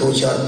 2 4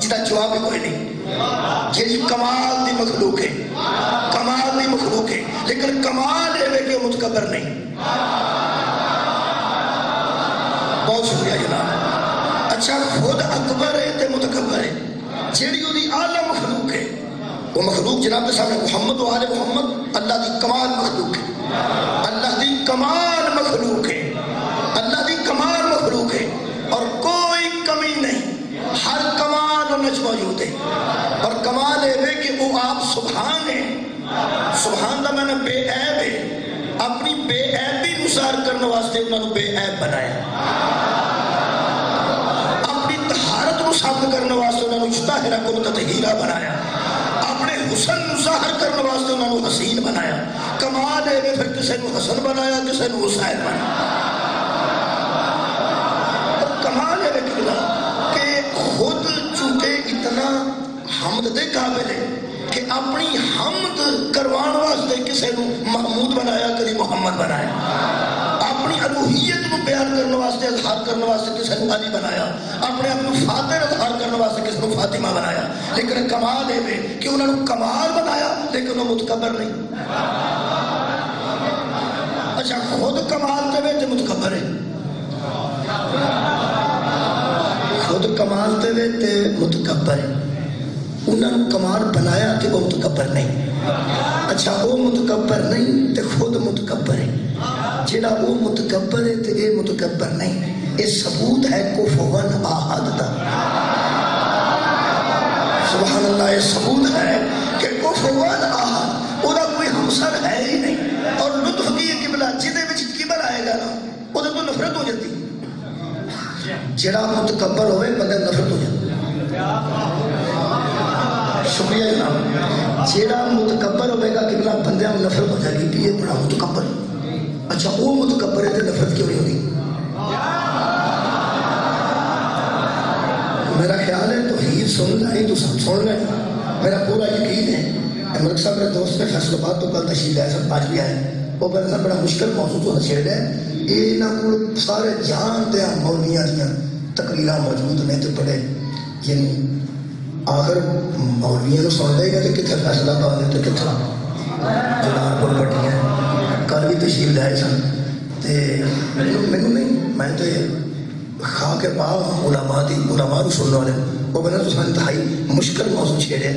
جدا جواب بھی کوئی نہیں، جیڑی کمال دی مخلوق ہے، کمال دی مخلوق ہے، لیکن کمال ہے کہ متکبر نہیں۔ بہت شکریہ جناب۔ اچھا خود اکبر ہے تے متکبر ہے، جیڑی وہ دی اعلیٰ مخلوق ہے، وہ مخلوق جناب کے سامنے محمد و آل محمد اللہ دی کمال مخلوق ہے، اللہ دی کمال مخلوق ہے، اللہ دی کمال مخلوق ہے، اور کوئی کمی نہیں، ہر کمال انج موجود ہے، اور کمال ہے کہ وہ آپ سبحان ہیں، سبحان دا میں نے بے عیب ہے، اپنی بے عیبی نثار کرنے واسطے انہوں نے بے عیب بنایا، اپنی طہارت کو ثابت کرنے واسطے انہوں نے مطہرہ کو تطہیرہ بنایا، اپنے حسن ظاہر کرنے واسطے انہوں نے حسین بنایا۔ کمال ہے پھر کسی نے حسن بنایا، کسی نے حسین بنایا، اور کمال ہے کہ خود چونکہ اتنا حمد دے قابل ہے کہ اپنی حمد کروان واسطے کسی نے محمود بنایا، کدی محمد بنایا، اپنی الوہیت کو بیان کرنے واسطے اظہار کرنے واسطے کسی نے علی بنایا، اپنے اپنے فاتح اظہار کرنے واسطے کسی نے فاطمہ بنایا، لیکن کمال ہے کہ انہوں نے کمال بنایا لیکن وہ متکبر نہیں۔ اچھا خود کمال تے تے متکبر ہے، خود کمال تے متکبر ہے، انہوں نے کمال بنایا تے وہ متکبر نہیں۔ اچھا وہ متکبر نہیں تے خود متکبر ہے، جڑا وہ متکبر ہے تے یہ متکبر نہیں، یہ ثبوت ہے کفواً احد دا۔ سبحان اللہ، یہ ثبوت ہے کہ کفواً احد وہ کوئی ہمسر ہے ہی نہیں، اور لطف کی یہ قبلہ جدے وچ کبر آئے گا نا وہ تو نفرت ہو جاتی، جڑا متکبر ہوئے بندے نفرت ہو جاتی۔ شکریہ جناب۔ جیڑا متکبر ہوئے گا قبلہ بندے میں نفرت ہو جائے گی کہ یہ بڑا متکبر۔ اچھا وہ متکبر ہے تو نفرت کیوں نہیں ہوگی؟ میرا خیال ہے توحید سن لیں تو سن لیں، میرا پورا یقین ہے۔ ملک صاحب میرے دوست نے فیصل آباد تو کل تشریف لائے سب آج بھی آئے، وہ میرے ساتھ بڑا مشکل موضوع تو چھیڑ ہے، یہ نہ کوئی سارے جانتے ہیں مولویاں دیاں تقریراں موجود نے تو بڑے یعنی آخر مولویاں نے سن لے گا تو کتنے فیصلہ آباد ہے تو کتنا جناب پر بٹیاں کل بھی تشریف لائے سن تے مینوں نہیں، میں تو خواہ کے پاؤ علماء کو سننے والے وہ میں نے تو انتہائی مشکل موضوع چھیڑے،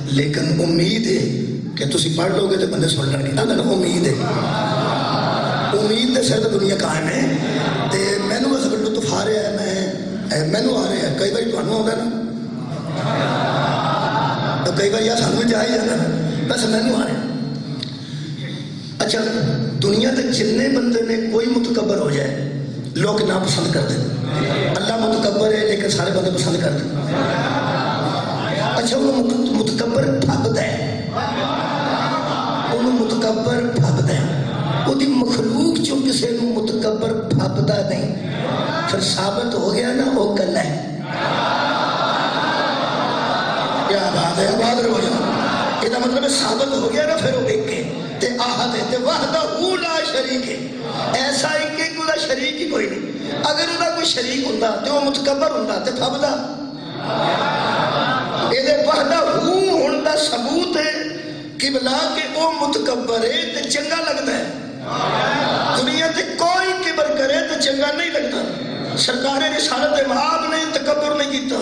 لیکن امید ہے کہ تسی پڑھ لو گے تو بندے سن لیں گے، امید ہے، امید دے سر دنیا قائم ہے۔ تے مینوں بس لطف آ رہا ہے، مینوں آ رہا ہے، کئی بار تمہیں آتا نا، کئی بار یا سانوں جا ہی جانا نا، بس مینوں آ رہا ہے۔ اچھا دنیا تے جتنے بندے نے کوئی متکبر ہو جائے لوگ نہ پسند کر دیں، اللہ متکبر ہے لیکن سارے بندے پسند کر دیں۔ اچھا وہ متکبر بھگتا ہے، وہ متکبر بھگتا ہے، وہ دی مخلوق جو کسی کو متکبر بھگتا نہیں، پھر ثابت ہو گیا نا وہ کل ہے۔ کیا بات ہے، آباد رہو جاؤ، یہ مطلب ثابت ہو گیا نا پھر وہ ایک ہے تے آہد ہے تے وحدہ لا شریک ہے، ایسا ایک ایک دا شریک ہی کوئی نہیں۔ اگر وہ کوئی شریک ہوتا تو وہ متکبر ہوتا تے بھگتا، یہ وحدہ ہون دا ثبوت ہے قبلہ کہ وہ متکبر ہے تے چنگا لگتا ہے۔ دنیا تے کوئی کبر کرے تو چنگا نہیں لگتا۔ سرکار رسالت مآب نے تکبر نہیں کیتا،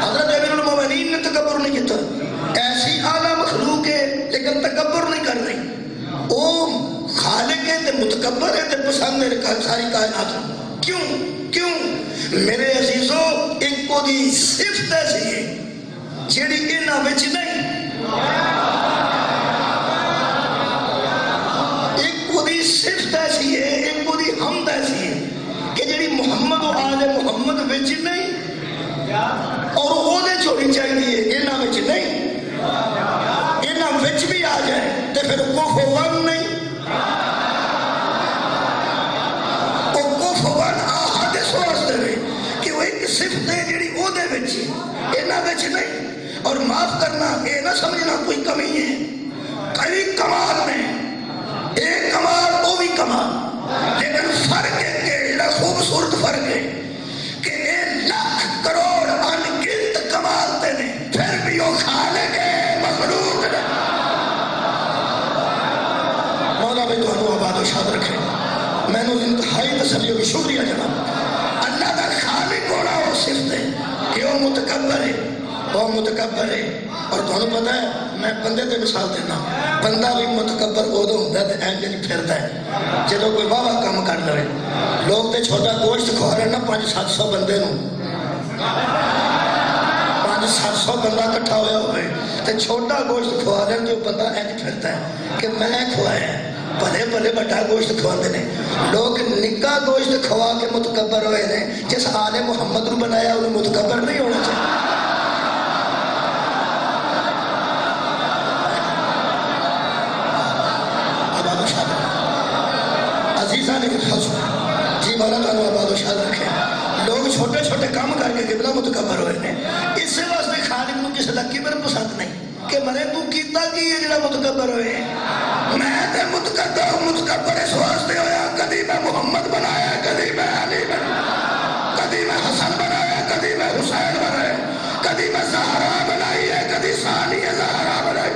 حضرت امیر المومنین نے تکبر نہیں کیتا، ایسی اعلیٰ مخلوق ہے لیکن تکبر نہیں کر رہی، وہ خالق ہے تے متکبر ہے تے پسند ہے ساری کائنات۔ کیوں میرے عزیزو ایک کو دی صفت ایسی ہے جیڑی انہاں وچ نہیں، ایک کو دی صفت ایسی ہے، ایک کو دی حمد ایسی ہے کہ جیڑی محمد و آل محمد وچ نہیں اور وہ دے چھوڑی چاہیے انہاں وچ نہیں، انہاں وچ بھی آ جائے تے پھر کفواً نہیں، وہ کفواً احد اس واسطے میں کہ وہ ایک صفت ہے جیڑی وہ دے وچ انہاں وچ نہیں۔ اور معاف کرنا یہ نہ سمجھنا کوئی کمی ہے، کئی کمال میں ایک کمال وہ بھی کمال، لیکن فرق ہے کہ خوبصورت فرق ہے کہ 1 لاکھ کروڑ انگنت کمال تسلی ہوگی. شکریہ جناب. اللہ کا خالق ہونا وہ صفت ہے کہ وہ متکبر ہے، وہ متکبر ہے. اور تمہیں پتا ہے میں بندے تے مثال دینا، بندہ بھی متکبر ادو ہوتا ہے تو اینج نہیں پھرتا ہے جدو کوئی واہ واہ کام کر لے. لوگ تے چھوٹا گوشت کھوا رہے نا 500-700 بندے نو، 500-700 بندہ کٹھا ہوا ہوئے تو چھوٹا گوشت کھوا رہے تو بندہ اینج پھرتا ہے کہ میں کھوایا ہے. بھلے بھلے بڑا گوشت کھواندے نے لوگ. نکا گوشت کھوا کے متکبر ہوئے نے. جس آل محمد نو بنایا انہوں متکبر نہیں ہونا چاہیے. عزیزہ نے جی مولا تعالیٰ آباد و شاد رکھے. لوگ چھوٹے چھوٹے کام کر کے قبلہ متکبر ہوئے نے. اس سے واسطے خالق نو کسی کا کبر پسند نہیں کہ مرے تو کیتا کی ہے جڑا متکبر ہوئے. میں تے متکبر اس واسطے ہویا کدی میں محمد بنایا، کدی میں علی بنایا، کدی میں حسن بنایا، کدی میں حسین بنایا، کدی میں زہرا بنائی ہے، کدی ثانیہ زہرا بنائی.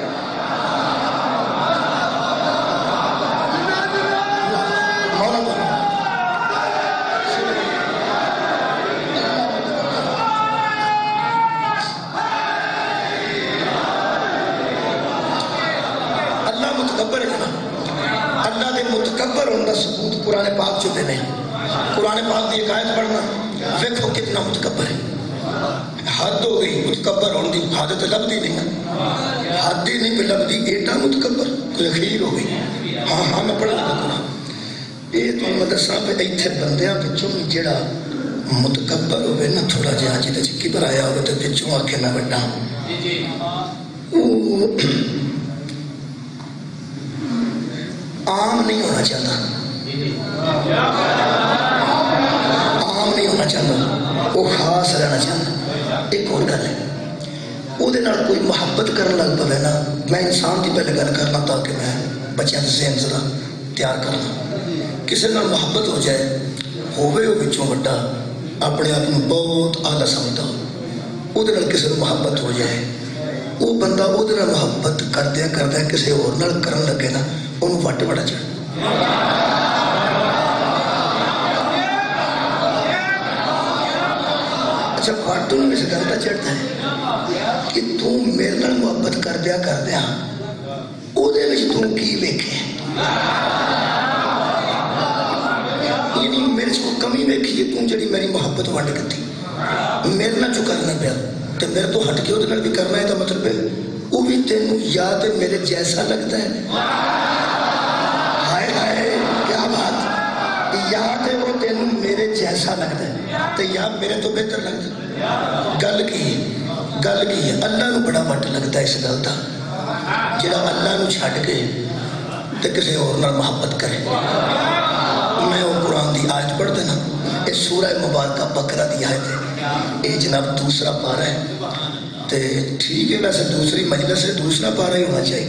اللہ دے متکبر ہونے کا ثبوت قرآن پاک چتے نہیں. قرآن پاک دی ایک آیت پڑھنا ویکھو کتنا متکبر ہے. حد ہو گئی متکبر ہونے دی، حد تو لبدی نہیں، حد ہی نہیں پہ لبدی. ایٹا متکبر کوئی اخیر ہو گئی. ہاں میں پڑھنا لگا یہ تو میں دساں پہ ایتھے بندیاں پچھوں جڑا متکبر ہوئے نا تھوڑا جہاں جی تے کبر آیا ہوئے تو پچھوں آکھے میں بڑا عام نہیں ہونا چاہتا، عام نہیں ہونا چاہتا، وہ خاص رہنا چاہتا. ایک اور گل ہے وہ کوئی محبت کرنے لگ پہ نا. میں انسان کی پہلے گل کرنا تاکہ میں بچیاں کا ذہن ذرا تیار کرنا. کسی نال محبت ہو جائے ہوئے وہ پچھوں بڑا اپنے آپ کو بہت آلہ سمجھتا وہ کسی کو محبت ہو جائے وہ بندہ وہ محبت کردیا کسی اور نال کرن لگے نا انہوں وٹ بڑا چڑھ. اچھا وٹ انہوں اس گل کا چڑھتا ہے کہ تو میرے نال محبت کردیا وہ تم کی ویکھے یعنی میرے کو کمی ویکھی ہے تم جڑی میری محبت ونڈ کیتی میرے نال جو کرنا پیا تو میرے تو ہٹ کے وہ بھی کرنا ہے. تو مطلب ہے وہ بھی تینوں یا تے میرے جیسا لگتا ہے. ہائے ہائے کیا بات. یا تے وہ تینوں میرے جیسا لگتا ہے تو یا میرے تو بہتر لگتا ہے. گل کی ہے اللہ نو بڑا وٹ لگتا ہے اس گل کا جڑا اللہ نو چھڈ کے تے کسی اور نال محبت کرے. میں وہ قرآن دی آیت پڑھ دینا. یہ سورہ مبارکہ بقرہ دی آیت ہے. یہ جناب دوسرا پارہ ہے تے ٹھیک ہے ویسے دوسری مجلس سے دوسرا پارہ ہی ہونا چاہیے.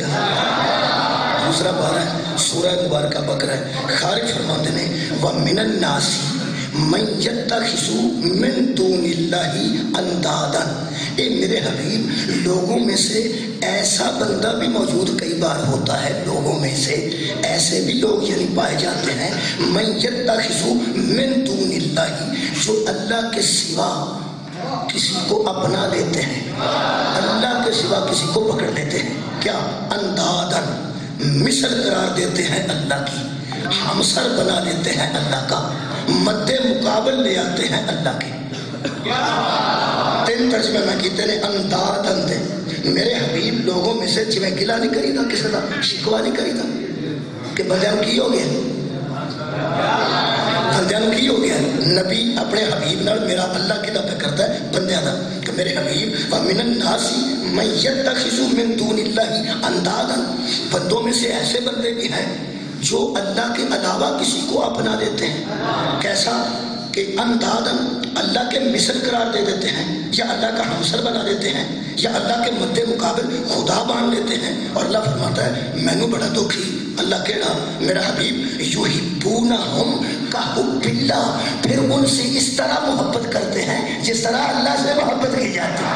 دوسرا پارہ ہے سورہ مبارکہ بقرہ ہے. خالق فرماتے ہیں وَمِنَ النَّاسِ مَن يَتَّخِذُ مِن دُونِ اللَّهِ أَندَادًا. اے میرے حبیب لوگوں میں سے ایسا بندہ بھی موجود کئی بار ہوتا ہے. لوگوں میں سے ایسے بھی لوگ یعنی پائے جاتے ہیں مَن يَتَّخِذُ مِن دُونِ اللَّهِ جو اللہ کے سوا کسی کو اپنا لیتے ہیں، اللہ کے سوا کسی کو پکڑ لیتے ہیں. کیا اندادن مثل قرار دیتے ہیں اللہ کی، ہمسر بنا لیتے ہیں اللہ کا، مد مقابل لے آتے ہیں اللہ کے. تین ترجمے میں کہتے ہیں اندادن دے. میرے حبیب لوگوں میں سے جویں گلا نہیں کری دا کسی دا شکوا نہیں کری دا کہ بندیاں کی ہو گیا بندیاں کی ہو گیا. نبی اپنے حبیب نال میرا اللہ کدا پہ کرتا ہے بندیاں دا کہ میرے حبیب وَمِنَ النَّاسِ مَن يَتَّخِذُ مِن دُونِ اللَّهِ أَندَادًا. بندوں میں سے ایسے بندے بھی ہیں جو اللہ کے علاوہ کسی کو اپنا دیتے ہیں. کیسا کہ اندادن اللہ کے مثل قرار دے دیتے ہیں یا اللہ کا ہمسر بنا دیتے ہیں یا اللہ کے مد مقابل خدا مان لیتے ہیں. اور اللہ فرماتا ہے مینو بڑا دکھی اللہ کہنا میرا حبیب یحبونہم کحب اللہ. پھر ان سے اس طرح محبت کرتے ہیں جس طرح اللہ سے محبت کی جاتی ہے.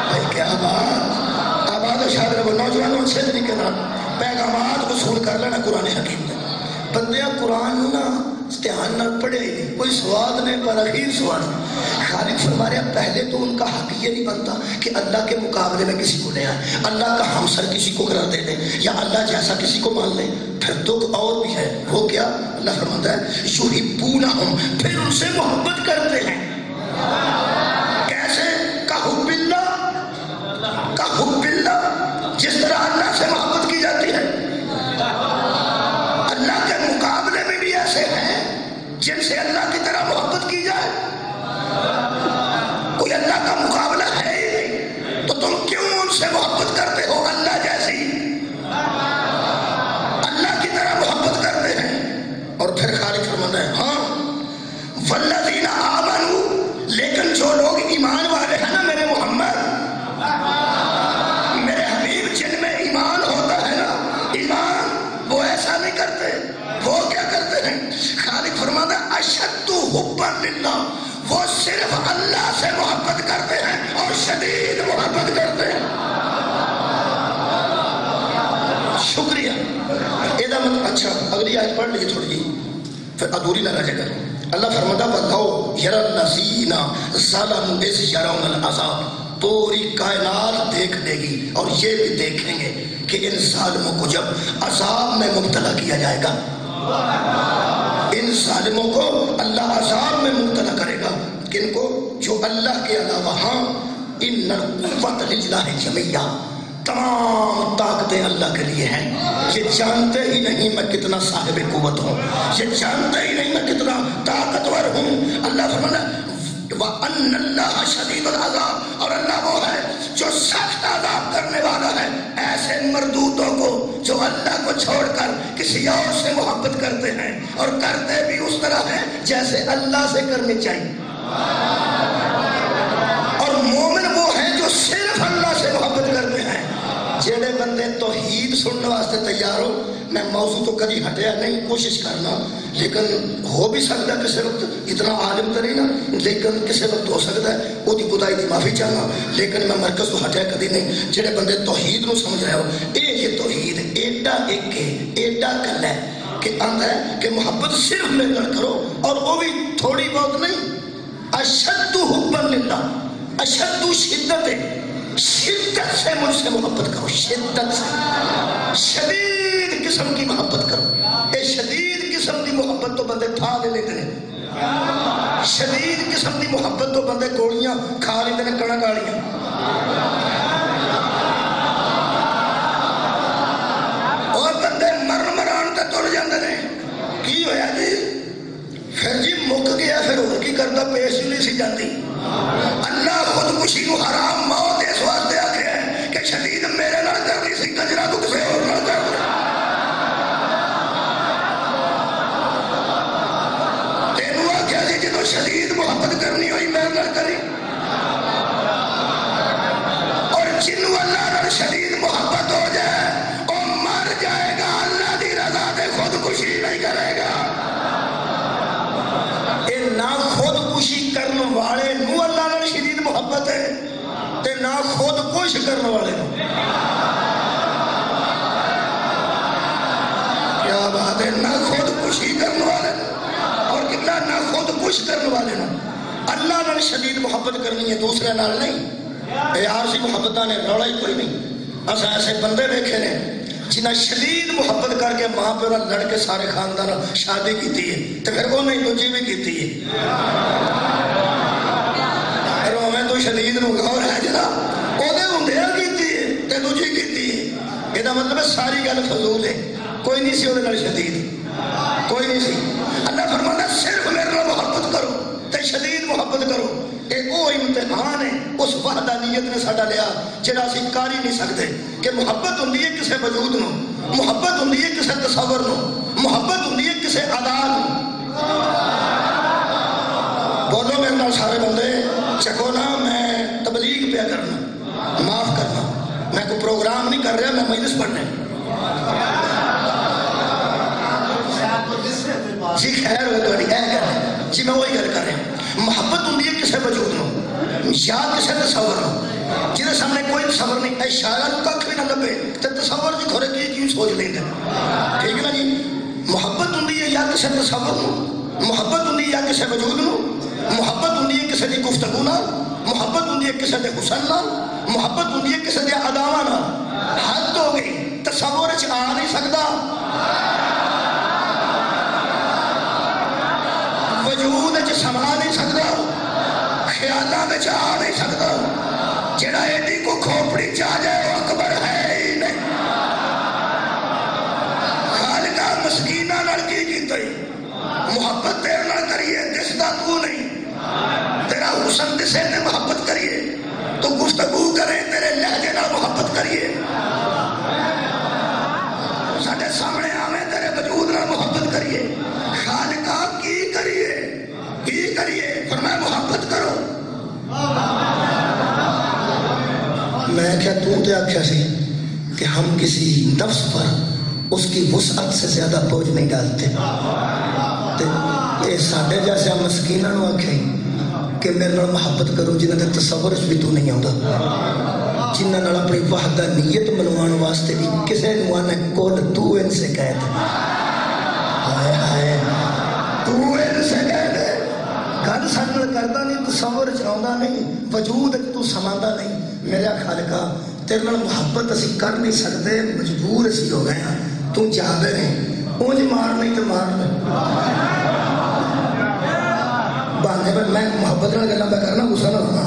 بھائی کیا بات. آباد و شاد رہو نوجوانوں اچھے طریقے نال پیغامات وصول کر لینا قرآن حکیم میں. بندیاں قرآن نا دھیان نہ پڑھے ہی نہیں، کوئی سواد نہیں پر اخیر سواد۔ خالق فرما رہے ہیں پہلے تو ان کا حق یہ نہیں بنتا کہ اللہ کے مقابلے میں کسی کو لے آئے، اللہ کا ہمسر کسی کو قرار دے دیں یا اللہ جیسا کسی کو مان لیں۔ پھر دکھ اور بھی ہے، وہ کیا؟ اللہ فرماتا ہے یحبونہم، پھر ان سے محبت کرتے ہیں۔ کیسے؟ کحب اللہ، کحب اللہ، جس طرح اللہ سے محبت کی جاتی ہے۔ اللہ کے مقابلے میں بھی ایسے ہیں جن سے اللہ کی طرح محبت کی جائے۔ کوئی اللہ کا مقابلہ ہے ہی نہیں تو تم کیوں ان سے محبت کرتے ہو؟ اللہ جیسی، اللہ کی طرح محبت کرتے ہیں۔ اور پھر خالق فرماتا ہے ہاں والذین آمنوا، لیکن جو لوگ ایمان والے ہیں نا میرے محمد، میرے حبیب، جن میں ایمان ہوتا ہے نا، ایمان، وہ ایسا نہیں کرتے۔ وہ کیا کرتے ہیں؟ خالق فرماتا ہے اشد حبا للہ، وہ صرف اللہ سے محبت کرتے ہیں اور شدید محبت کرتے ہیں۔ شکریہ۔ یہ مطلب اچھا اگلی آیت پڑھ لیجیے تھوڑی جی، پھر ادھوری نہ رہ جائے گا۔ اللہ فرماتا وَلَوْ يَرَى الَّذِينَ ظَلَمُوا إِذْ يَرَوْنَ الْعَذَابَ، پوری کائنات دیکھ لے گی اور یہ بھی دیکھیں گے کہ ان ظالموں کو جب عذاب میں مبتلا کیا جائے گا، ان ظالموں کو اللہ عذاب میں مبتلا کرے گا۔ کن کو؟ جو اللہ کے علاوہ، ہاں ان القوۃ للہ جمیعا، تمام طاقتیں اللہ کے لیے ہیں۔ یہ جانتے ہی نہیں میں کتنا صاحب قوت ہوں، یہ جانتے ہی نہیں میں کتنا طاقتور ہوں۔ اللہ فرماتا ہے وَأَنَّ اللَّهَ شَدِيدُ الْعَذَابِ، اور اللہ وہ ہے جو سخت عذاب کرنے والا ہے ایسے مردودوں کو جو اللہ کو چھوڑ کر کسی اور سے محبت کرتے ہیں، اور کرتے بھی اس طرح ہیں جیسے اللہ سے کرنی چاہیے۔ اور مومن وہ ہیں جو صرف اللہ سے محبت کرتے ہیں۔ جڑے بندے توحید سننے واسطے تیار ہو، میں موضوع تو کبھی ہٹیا نہیں، کوشش کرنا، لیکن ہو بھی سکتا ہے کسی وقت، اتنا عالم تو نہیں نا، لیکن کسی وقت ہو سکتا ہے وہ دی خدائی دی معافی چاہنا، لیکن میں مرکز تو ہٹیا کبھی نہیں۔ جڑے بندے توحید نو سمجھ رہے ہو، یہ توحید ایڈا ایک ہے، ایڈا کل ہے کہ آتا ہے کہ محبت صرف میرے نال کرو، اور وہ بھی تھوڑی بہت نہیں، اشد حبا للہ، اشد شدت ہے، شدت سے مجھ سے محبت کرو، شدت سے، شدید قسم کی محبت کرو۔ اے شدید قسم کی محبت تو بندے تھا لے لیتے ہیں، شدید قسم کی محبت تو بندے گولیاں کھا لیتے ہیں، کڑا گاڑیاں۔ اور بندے مرن مران تے تر جاندے نے، کی ہویا جی؟ پھر جی مک گیا، پھر اور کی کرتا، پیش ہی نہیں سی جاندی۔ اللہ خودکشی کو حرام موت اس واسطے آکھے ہے کہ شدید میرے نال کرنی سی، گجرا تو کسے اور نال کر دے۔ تینوں آکھیا سی جدو شدید محبت کرنی ہوئی میرے نال کری، اور جنوں اللہ نال شدید محبت ہو جائے وہ مر جائے گا، اللہ دی رضا تے خودکشی نہیں کرے گا۔ اے نہ خودکشی کرنے والے نو اللہ نال شدید محبت ہے تے نہ خود کش کرنے والے نو۔ کیا بات ہے؟ نہ خود کشی کرنے والے اور کتنا نہ خود کش کرنے والے نو۔ اللہ نال شدید محبت کرنی ہے، دوسرے نال نہیں۔ اے آرسی محبتہ نے روڑا ہی کوئی نہیں۔ ایسا ایسے بندے دیکھے نے جنہیں شدید محبت کر کے ماں پہ لڑ کے سارے خاندان شادی کی ہے، تو پھر وہ نہیں دوجی بھی کی ہے۔ رومیں تو شدید نو غور ہے جنا، وہ ہندیا کی دوجی کی ہے۔ یہ مطلب ہے ساری گل فضول ہے، کوئی نہیں سی وہ شدید، کوئی نہیں سی۔ اللہ فرماتا صرف میرے نال محبت کرو تے شدید محبت کرو۔ ایک وہ امتحان ہے اس وحدانیت نے ساڈا لیا جڑا اسی کر ہی نہیں سکتے، کہ محبت ہوندی ہے کسے وجود نو، محبت ہوندی ہے کسے تصور نو، محبت ہوندی ہے کسے ادا نو۔ بولو میرے نال سارے بندے، چکو نا، میں تبلیغ پہ کرنا، معاف کرنا، میں کوئی پروگرام نہیں کر رہا، میں مجلس پڑھنے۔ جی خیر ہوئے تو نہیں، جی میں وہی گل کر رہا ہوں۔ محبت ہوندی ہے کسے وجود نو یا کسے تصور نو، جہاں سامنے کوئی تصور نہیں، اے شاعر کھ بھی نہ لبے تو تصور جی کھورے کی کیوں سوچ لیں گے، ٹھیک ہے نا جی؟ محبت ہوندی ہے یا کسی تصور نو، محبت ہوندی ہے یا کسی وجود نو، محبت ہوندی ہے کسی دی گفتگو نال، محبت ہوندی ہے کسی دے حسن نال، محبت ہوندی ہے کسی دے اداواں نال۔ حد ہو گئی، تصور وچ آ نہیں سکدا، وجود وچ سما نہیں سکدا، خیالاں وچ آ نہیں سکدا۔ جڑا ایڈی کو کھوپڑی چ آ جائے وہ اکبر ہے ہی نہیں۔ خالقہ مسکیناں نال کی کیتا ہے؟ محبت تیرے نال کریے، دسدا تو نہیں، تیرا حسن دسے تے محبت کریے، تو گفتگو کرے تیرے لہجے نال محبت کریے، ساڈے سامنے آویں تیرے وجود نال محبت کریے۔ خالقہ کی کریے، کی کریے؟ فرمایا محبت کرو۔ میں کیا تو تے آکھیا سی کہ ہم کسی نفس پر اس کی وسعت سے زیادہ بوجھ نہیں ڈالتے، تے ساڈے جیسے مسکیناں نو آکھے کہ میرے نال محبت کرو جنہاں دے تصور وچ بھی تو نہیں آوندا، جنہاں نال اپنی وحدانیت منوان واسطے بھی کسے نو آنا کل تو ان سے کہہ دے، ہائے ہائے تو ان سے کہہ دے، گل ساڈے نال کردا نہیں، تصور وچ آوندا نہیں، وجود وچ تو سماندا نہیں۔ میرے خالقہ تیرے نال محبت اسی کر نہیں سکتے، مجبور اسی ہو گئے ہیں، تو چاہدے نہیں، اونج مار نہیں تو مار نہیں، بہانے پر میں محبت نال گلاں پہ کرنا، غصہ نہ ہونا،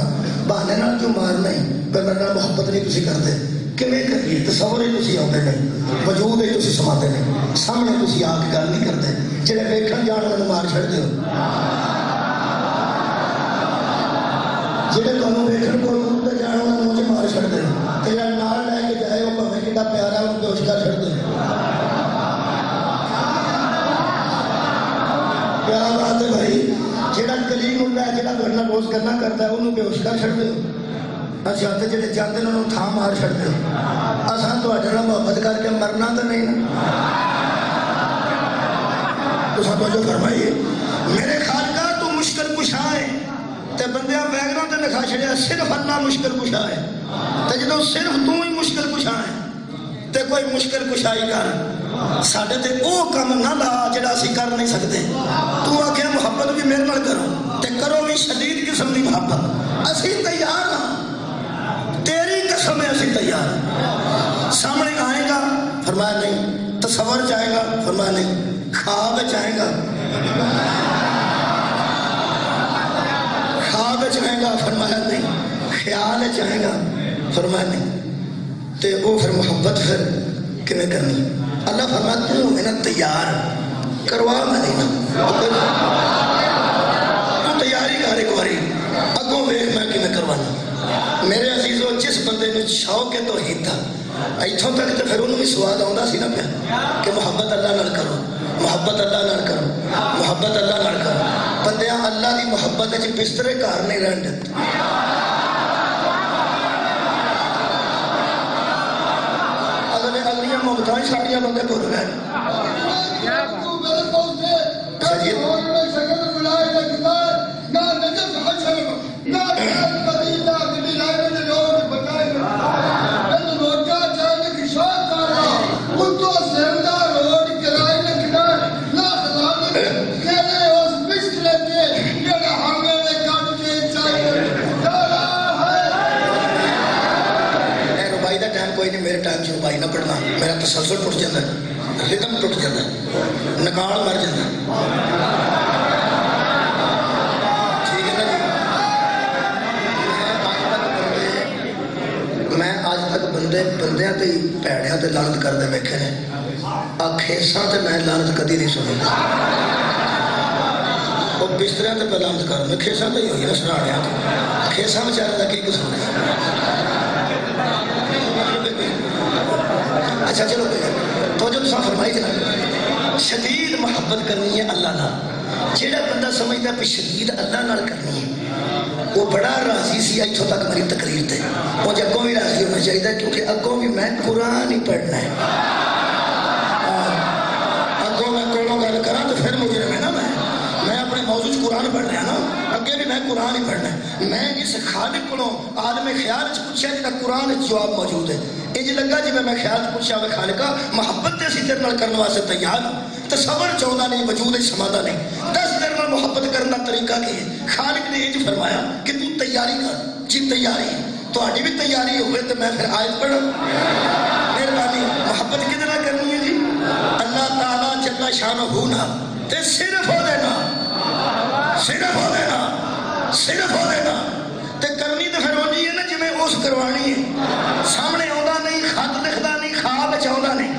بہانے نال کیوں مارنا ہی؟ پر میرے نال محبت نہیں تسی کرتے، کیویں کریے؟ تصور ہی تسی آندے نہیں، وجود ہی تسی سماتے نہیں، سامنے تسی آ کے گل نہیں کرتے، جڑے ویکھن جان والے مار چھڑدے ہو، جڑے تانوں ویکھن کول تے جان والے مجھے مار چھڑدے ہو، تیرا نال لے کے جائے وہ بھویں کڈا پیارا ہو بے ہوش کر چھڑدے ہو۔ کیا بات ہے بھائی، جڑا کلیم اللہ ہے، جڑا گھرنا روز کرنا کرتا ہے انہوں بے ہوش کر چھڑدے ہو، اچھا تے جڑے جاندے نے انہوں تھا مار چھڑدے ہو۔ اساں تہاڈے نال محبت کر کے مرنا تے نہیں نا، تساں توجہ فرمائیے۔ میرے خالقہ تو مشکل کشا ہے، تے بندیاں ویگنوں تے لکھا چھڑیا صرف اللہ مشکل کشا ہے، تے جدوں صرف تو ہی مشکل کشا ہے تے کوئی مشکل کشائی کر، ساڈے تے او کم نہ لا جڑا اسی کر نہیں سکتے۔ تو آکھیا محبت بھی میرے نال کرو تے کرو بھی شدید قسم دی محبت، اسی تیار ہاں، تیری قسم ہے اسی تیار ہاں۔ سامنے آئے گا؟ فرمایا نہیں۔ تصور چاہے گا؟ فرمایا نہیں۔ خواب چاہے گا؟ خواب چاہے گا؟ فرمایا نہیں۔ خیال چاہے گا؟ فرمایا نہیں۔ تے وہ پھر محبت پھر کیویں کرنی؟ اللہ فرماتا ہے میں نا تیار کروا میں نہیں نا، تو تیاری کر ایک باری اگوں ویکھ میں کیویں کروانا۔ میرے عزیزو جس بندے نے شوق توحید تھا ایتھوں تک تے پھر انہوں بھی سواد آوندا سی نا پیا کہ محبت اللہ نال کرو، محبت اللہ نال کرو، محبت اللہ نال کرو۔ بندیاں اللہ دی محبت وچ بسترے گھر نہیں رہن دتے، اگلیاں محبتاں ساڑیاں بندے بھول گئے۔ میرے ٹائم سے ربائی نہ پڑھنا، میرا تسلسل ٹوٹ جاتا ہے، ردم ٹوٹ جاتا ہے، نکال مر جاتا ہے، ٹھیک ہے نا جی۔ میں آج تک بندیاں تے پیڑیاں تے لعنت کردے ویکھے نے، کھیساں تے میں لعنت کدی نہیں سنی، وہ بستریاں تے پہ لعنت کردے، کھیساں تے ہی ہوئی نا سراڑیاں تے، کھیساں بیچارے دا کی قصور ہے؟ اچھا چلو تو جو تساں فرمائی جنا شدید محبت کرنی ہے اللہ نال، جیڑا بندہ سمجھدا ہے شدید اللہ نال کرنی ہے وہ بڑا راضی سی ایتھوں تک میری تقریر تے، وہ اگوں بھی راضی ہونا چاہیے کیونکہ اگوں بھی میں قرآن ہی پڑھنا ہے، اگوں میں کولوں گل کراں تو پھر مجرم ہے نا، میں اپنے موضوع قرآن پڑھ رہا نا، اگے بھی میں قرآن ہی پڑھنا ہے۔ میں اس خالق کو عالم خیال پوچھا جا قرآن جواب موجود ہے، انج لگا جی میں خیال پوچھا ہوئے خالقہ محبت اسی تیرے نال کرنے واسطے تیار ہوں، تصور چاہتا نہیں، وجود سماتا نہیں۔ 10 دن میں محبت کرنا طریقہ کی ہے؟ خالق نے یہ فرمایا کہ تو تیاری کر جی، تیاری تھوڑی بھی تیاری ہوئے تو میں پھر آیت پڑھوں۔ مہربانی محبت کتنا کرنی ہے جی؟ اللہ تعالیٰ جل شانہ ہونا تے صرف ہو دینا، صرف ہو دینا، صرف ہو دینا تے کرنی تو پھر ہونی ہے نا جی میں اس کروانی ہے۔ سامنے آتا نہیں، خط لکھتا نہیں، خواب چاہتا نہیں،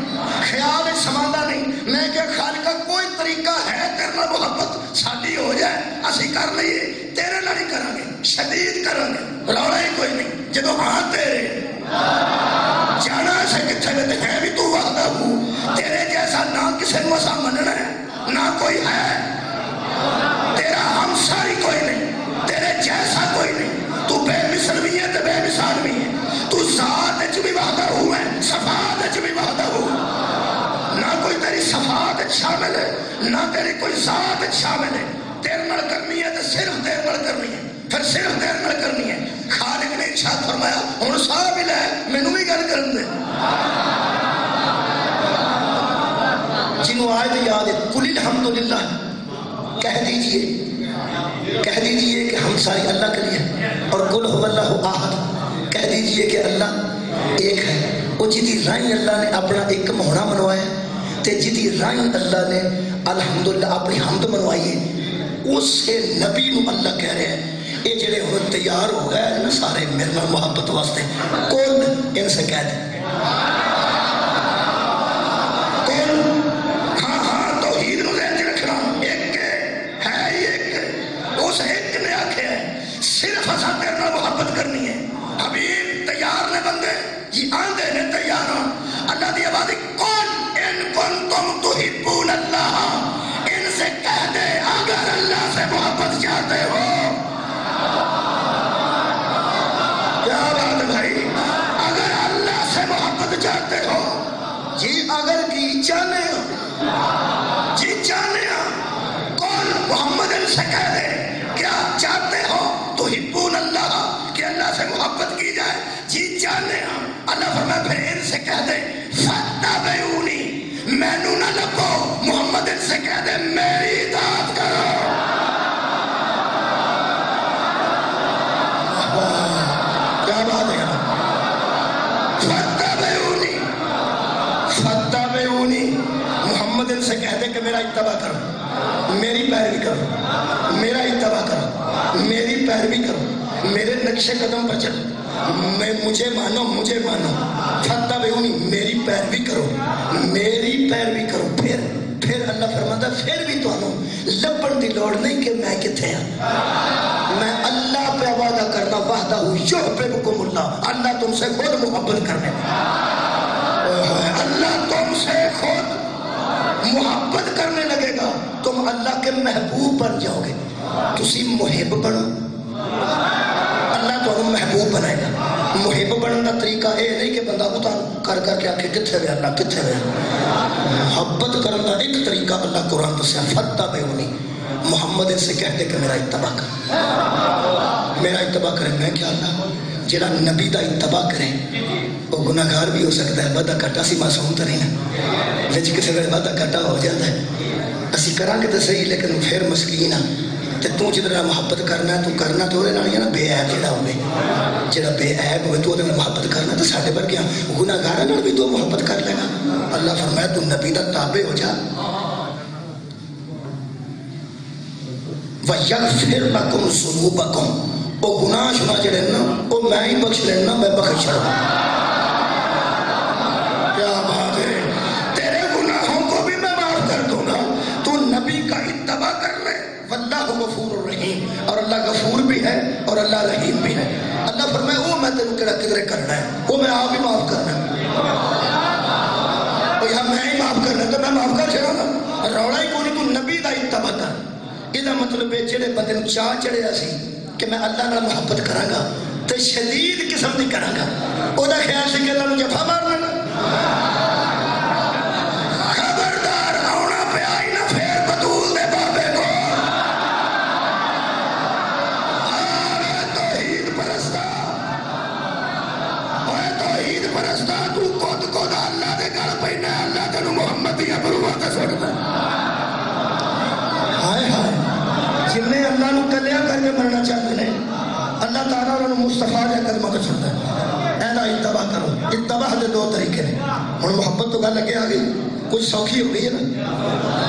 خیال سماتا نہیں۔ میں کہ خالقہ کوئی طریقہ ہے کرنا محبت ساڈی ہو جائے، اسی کر لئیے، تیرے نہ نہیں کریں گے، شدید کریں گے، روڑا ہی کوئی نہیں۔ جدو ہاں تیرے جانا سے کتھے میں تے ہے بھی تو وحدہ ہوں، تیرے جیسا نہ کسے مسا مننا ہے نہ کوئی ہے، تیرا ہمساری کوئی نہیں، تیرے جیسا کوئی نہیں، تو بے مثل بھی ہے تو بے مثال بھی ہے، تو ذات اچ بھی وحدہ ہوں ہے، صفات اچ بھی وحدہ ہوں، نہ کوئی تیری صفات اچ شامل ہے نہ تیری کوئی ذات اچ شامل ہے۔ تیر نال کرنی ہے تو صرف تیر نال کرنی ہے، پھر صرف تیر نال کرنی ہے۔ خالق نے ارشاد فرمایا ہن سارا بھی لے مینوں بھی گل کرن دے۔ جنہوں آیت یاد ہے قل الحمدللہ، کہہ دیجئے کہ ہم ساری اللہ کے لیے، اور قل هو اللہ احد، کہہ دیجئے کہ اللہ ایک ہے۔ وہ جدی رائیں اللہ نے اپنا ایک ہونا منوایا تے جدی رائیں اللہ نے الحمدللہ اپنی حمد منوائی ہے، اس سے نبی نو اللہ کہہ رہے ہیں یہ جڑے ہوں تیار ہو گئے نا سارے میرے نال محبت واسطے، کون ان سے کہہ دے صرف اسا تیرے نال محبت کرنی ہے۔ حبیب تیار نے بندے یہ آندے نے تیار ہوں۔ اللہ دی آواز کون ان کنتم تحبون اللہ، ان سے کہہ دے اگر اللہ سے محبت چاہتے ہو۔ کیا بات بھائی، اگر اللہ سے محبت چاہتے ہو جی، اگر کی چاہنے ہو جی، چاہنے ہو کون محمد ان سے کہہ دے کیا چاہتے ہو تحبون اللہ، کہ اللہ سے محبت کی جائے جی چاہنے ہوں۔ اللہ فرمایا پھر ان سے کہہ دے فاتبعونی، مینوں نہ لبو، محمد ان سے کہہ دے میری اطاعت کرو۔ کیا بات ہے، فاتبعونی، فاتبعونی، محمد ان سے کہہ دے کہ میرا اتباع کرو، میری پیروی کرو، میرا اتباع کرو، میری پیروی کرو، میرے نقش قدم پر چلو، مجھے مانو، مجھے مانو، فاتبعونی، میری پیروی کرو، میری پیروی کرو۔ پھر اللہ فرماتا پھر بھی تو لبن دی لوڑ نہیں کہ میں کتھے ہوں، میں اللہ پہ وعدہ کرنا وحدہ ہوں یحببکم اللہ، اللہ تم سے خود محبت کرنے، اللہ تم سے خود محبت کرنے لگے گا، تم اللہ کے محبوب بن جاؤ گے۔ تسی محب بنو، اللہ تو محبوب بنائے گا۔ محب بننے کا طریقہ یہ نہیں کہ بندہ اتار کر کر کے آکے کتھے رہے اللہ کتھے رہے۔ محبت کرنے کا ایک طریقہ اللہ قرآن دسیا فاتبعونی، محمد ان سے کہتے کہ میرا اتباع کر، میرا اتباع کرے۔ میں کیا اللہ جڑا نبی دا اتباع کرے وہ گناہگار بھی ہو سکتا ہے، وعدہ کٹا سی معصوم تو نہیں نا، وچ کسی ویلے وعدہ کٹا ہو جاتا ہے، اسی کریں گے تو صحیح لیکن پھر مسکین ہاں۔ تے تو جدھر محبت کرنا تو کرنا تو نا بے عیب جڑا ہوئے، جڑا بے عیب ہوئے تو محبت کرنا تو ساڈے ورگے گناہگاراں نال بھی تو محبت کر لے گا۔ اللہ فرمایا تو نبی دا تابع ہو جا، وَيَغْفِرْ لَكُمْ ذُنُوبَكُمْ، وہ گناہ شنا جڑے نا وہ میں ہی بخش لینا، میں بخش رہا ہوں۔ کیا بات ہے، تیرے گناہوں کو بھی میں معاف کر دوں گا، تو نبی کا اتباع کر لے۔ واللہ غفور الرحیم، اور اللہ غفور بھی ہے اور اللہ رحیم بھی ہے۔ اللہ فرمائے وہ میں تیرے کڑا کدھرے کرنا ہے، وہ میں آپ ہی معاف کرنا ہے، یا میں ہی معاف کرنا تو میں معاف کر چھڑا گا، روڑا ہی کوئی تو نبی دا اتباع کر۔ یہ مطلب ہے جڑے بندے نوں چاہ چڑھیا سی کہ میں اللہ نال محبت کراں گا تے شدید قسم دی کراں گا، او دا خیال سی کہ اللہ نوں جفا مارنا نا، خبردار آنا پیا ہی نہ پھر بطول دے بابے کو۔ توحید پرستا، توحید پرستا تو خود خود اللہ دے گل پینا اللہ تینوں محمد دی بروت سٹدا ہائے ہائے جن نے اللہ نو کلیا کر کے مرنا چاہتے ہیں اللہ تعالیٰ انہوں مصطفیٰ دے کلمہ تے چھڑدا ہے ایدا اتباع کرو اتباع دے دو طریقے نے ہن محبت تو گل اگے آ گئی کچھ سوکھی ہو گئی ہے نا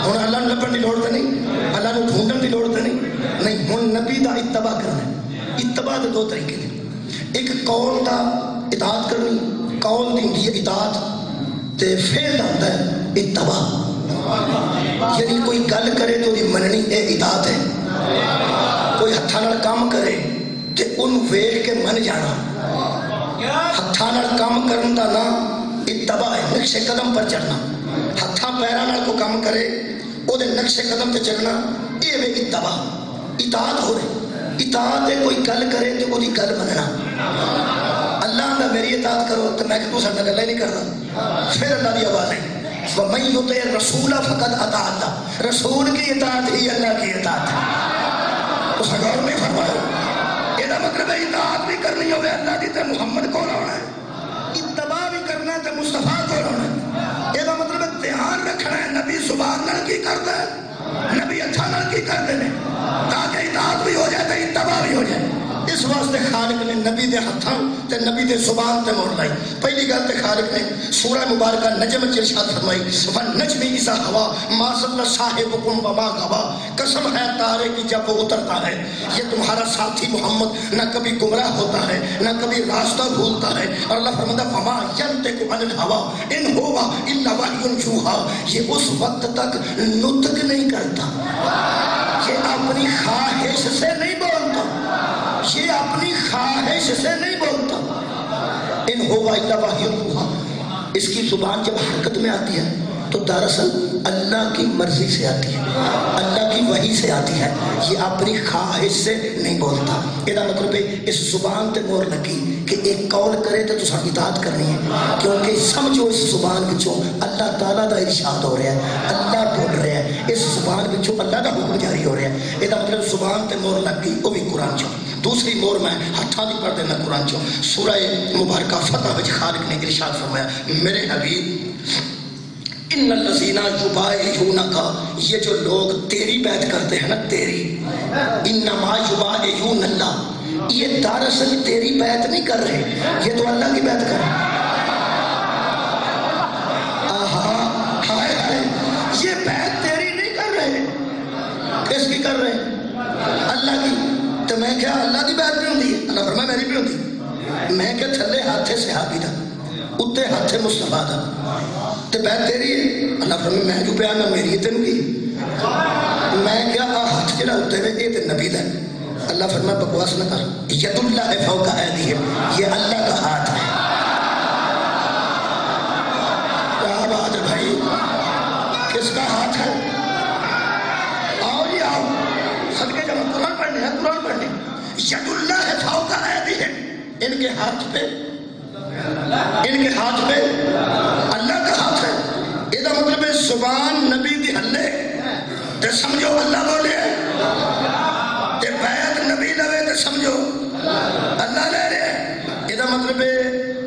ہن اللہ نو لبن دی لوڑ تے نہیں اللہ نو ڈھونڈن دی لوڑ تے نہیں ہن نبی دا اتباع کرنا اتباع دے دو طریقے نے ایک قول دا اطاعت کرنی قول دی ہوندی ہے اطاعت تے فعل دا ہوندا ہے اتباع یعنی کوئی گل کرے تو دی مننی اے اطاعت ہے کوئی ہتھاں نال کام کرے تے اونوں ویکھ کے من جانا ہتھاں نال کام کرن دا نام اتباع ہے نقش قدم پر چلنا ہتھاں پیراں نال کوئی کام کرے او دے نقش قدم تے چلنا اے وے اتباع اطاعت ہو رہی اطاعت ہے کوئی گل کرے تو وہ دی گل مننا اللہ دا میری اطاعت کرو تو میں کہ تو سارے گل نہیں کرتا پھر اللہ دی آواز ہے وَمَن يُطِعِ الرَّسُولَ فَقَدْ أَطَاعَ اللَّهَ رسول کی اطاعت ہی اللہ کی اطاعت ہے اس غور میں فرمایا یہ مطلب ہے اطاعت بھی کرنی ہوگی اللہ دی تے محمد کون ہونا ہے اتباع بھی کرنا ہے تے مصطفیٰ کون ہونا ہے یہ مطلب ہے دھیان رکھنا ہے نبی زبان نال کی کرتا ہے نبی اچھا نال کی کرتے ہیں تاکہ اطاعت بھی ہو جائے تے اتباع بھی ہو جائے اس واسطے خالق نے نبی دے ہتھاں تے نبی دے زبان تے مہر لائی پہلی گل تے خالق نے سورہ مبارکہ نجم وچ ارشاد فرمائی وَالنَّجْمِ إِذَا هَوَىٰ مَا ضَلَّ صَاحِبُكُمْ وَمَا غَوَىٰ قسم ہے تارے کی جب وہ اترتا ہے یہ تمہارا ساتھی محمد نہ کبھی گمراہ ہوتا ہے نہ کبھی راستہ بھولتا ہے اور اللہ فرماتا وَمَا يَنطِقُ عَنِ الْهَوَىٰ إِنْ هُوَ إِلَّا وَحْيٌ يُوحَىٰ یہ اس وقت تک نطق نہیں کرتا یہ اپنی خواہش سے نہیں بولتا یہ اپنی خواہش سے نہیں بولتا ان ہوا الا وحی یوحیٰ اس کی زبان جب حرکت میں آتی ہے تو دراصل اللہ کی مرضی سے آتی ہے اللہ کی وحی سے آتی ہے یہ اپنی خواہش سے نہیں بولتا یہ مطلب ہے اس زبان تے مور لگی کہ ایک قول کرے تو تساں اطاعت کرنی ہے کیونکہ سمجھو اس زبان وچوں اللہ تعالیٰ دا ارشاد ہو رہا ہے اللہ بول رہا ہے اس زبان وچوں اللہ دا حکم جاری ہو رہا ہے یہ مطلب زبان تے مور لگ گئی وہ بھی قرآن چوں دوسری مور میں ہتھاں دی پڑھ دینا قرآن چوں سورہ مبارکہ فتح وچ خالق نے ارشاد فرمایا میرے حبیب ان الذین یبایعونک یہ جو لوگ تیری بیعت کرتے ہیں نا تیری انما یبایعون اللہ یہ دراصل تیری بیعت نہیں کر رہے یہ تو اللہ کی بیعت کر رہے ہائے ہائے یہ بیعت تیری نہیں کر رہے کس کی کر رہے اللہ کی تو میں کیا اللہ کی بیعت بھی ہوتی ہے اللہ فرمایا میری بھی ہوتی میں کیا تھلے ہاتھے صحابی دا اتنے ہاتھے مصطفیٰ دا تے بیعت تیری ہے اللہ فرمایا میں جو بیان نہ میری تینوں کی میں کیا ہاتھ جڑا اتنے میں یہ تے نبی دا اللہ فرمایا بکواس نہ کر ید اللہ فوق ایدیہم یہ اللہ کا ہاتھ ہے کیا بات ہے بھائی کس کا ہاتھ ہے آؤ جی آؤ صدقے جب قرآن پڑھنے ہیں قرآن پڑھنے ید اللہ فوق ایدیہم ان کے ہاتھ پہ اللہ کا ہاتھ ہے یہ مطلب ہے زبان نبی دی ہلے تے سمجھو اللہ بولے تے بیعت نبی لوے تے سمجھو اللہ لے رہے یہ مطلب ہے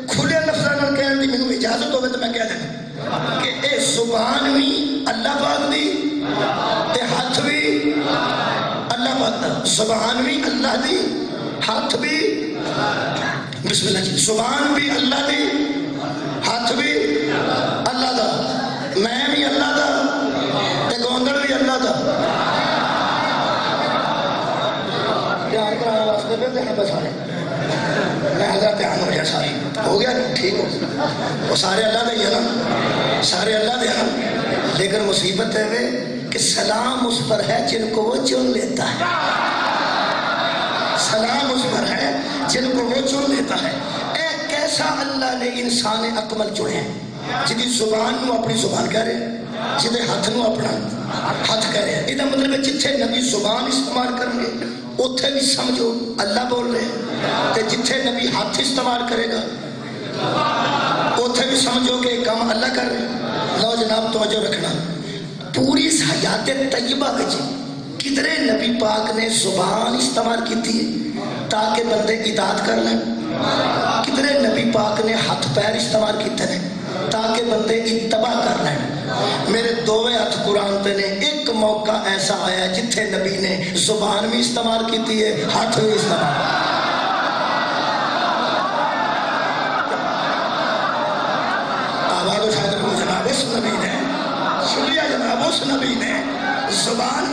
کھلے لفظاں نال کہن دی مینوں اجازت ہوے تے میں کہہ دیں کہ اے زبان بھی اللہ پاک دی تے ہاتھ بھی اللہ پاک دا زبان بھی اللہ دی ہاتھ بھی بسم اللہ جی زبان بھی اللہ دی ہاتھ بھی اللہ دا میں بھی اللہ دا تے گوندڑ بھی اللہ دا پیار کرایا واسطے پہ دیکھیں بس سارے میں حضرت دھیان ہو جائے سارے ہو گیا ٹھیک ہو وہ سارے اللہ دے ہیں نا سارے اللہ دے ہیں لیکن مصیبت ہے کہ سلام اس پر ہے جن کو وہ چن لیتا ہے سلام اس پر ہے جن کو وہ چن لیتا ہے اے کیسا اللہ نے انسان اکمل چنے ہیں جدی زبان نو اپنی زبان کہہ رہے جدے ہاتھ نو اپنا ہاتھ کہہ رہے ہیں یہ مطلب ہے جتھے نبی زبان استعمال کریں گے اتھے بھی سمجھو اللہ بول رہے ہیں تے جتھے نبی ہاتھ استعمال کرے گا اتھے بھی سمجھو کہ کام اللہ کر رہے ہیں لو جناب توجہ رکھنا پوری حیات طیبہ کے کدرے نبی پاک نے زبان استعمال کی تھی تاکہ بندے اطاعت کر لیں کدرے نبی پاک نے ہاتھ پیر استعمال کیتے ہیں تاکہ بندے اتباع کر لیں. میرے دوویں ہاتھ قرآن تے نے. ایک موقع ایسا آیا جتھے نبی نے زبان بھی استعمال کیتی ہے ہاتھ بھی استعمال. آواز اٹھا کر جناب اس نبی نے سنیا جناب اس نبی نے زبان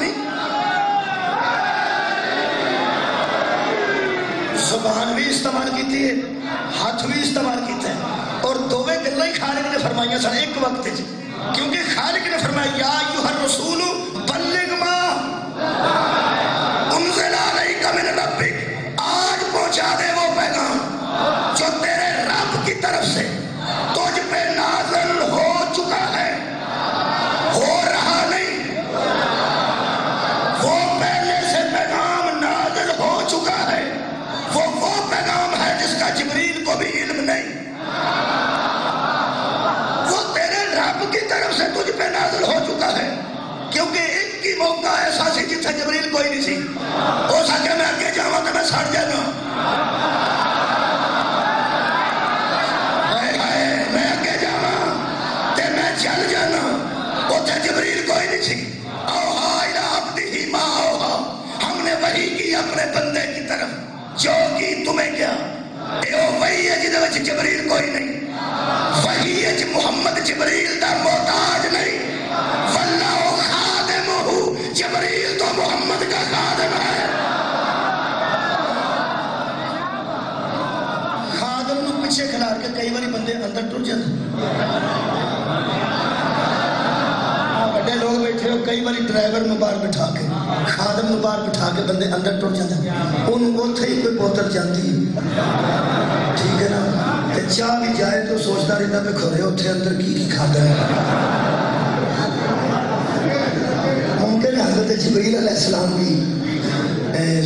بھی استعمال کیتی ہے ہاتھ بھی استعمال کیتے ہیں. اور دوویں گلاں ہی خالق نے فرمائیاں سن ایک وقت وچ. کیونکہ خالق نے فرمایا یا ایھا الرسول بلغ ما انزل علیک من ربک. آج پہنچا دے وہ پیغام جو تیرے رب کی طرف سے تجھ پہ نازل ہو چکا ہے. ہو رہا نہیں, وہ پہلے سے پیغام نازل ہو چکا ہے. وہ پیغام ہے جس کا جبریل کو بھی علم نہیں. وہ تیرے رب کی طرف سے تجھ پہ نازل ہو چکا ہے. کیونکہ ایک کی موقع ایسا سی جتھے جبریل کوئی نہیں سی. ہو سکے میں اگے جاواں تے میں سڑ جانا. میں اگے جاواں تے میں چل جانا. اوتھے جبریل کوئی نہیں سی. اوہا الی عبدہ ما اوہا. ہم نے وحی کی اپنے بندے کی طرف جو کی تمہیں کیا. وہ وحی ہے جدے وچ جبریل کوئی نہیں. وحی وچ محمد جبریل دا محتاج نہیں. واللہ خادمہ. جبریل تو محمد کا خادم ہے. خادم نو پیچھے کھلار کے کئی باری بندے اندر ٹر جاتے. بڑے لوگ بیٹھے ہو کئی باری ڈرائیور نو باہر بٹھا کے خادم نو باہر بٹھا کے بندے اندر ٹر جاتے ہیں. انہوں اوتھے ہی کوئی بوتل جاتی ہے ٹھیک ہے نا. چاہ بھی جائے تو سوچتا رہتا پہ کھڑے اتنے اندر کی کھاتا ہے. ممکن ہے حضرت جبریل علیہ السلام بھی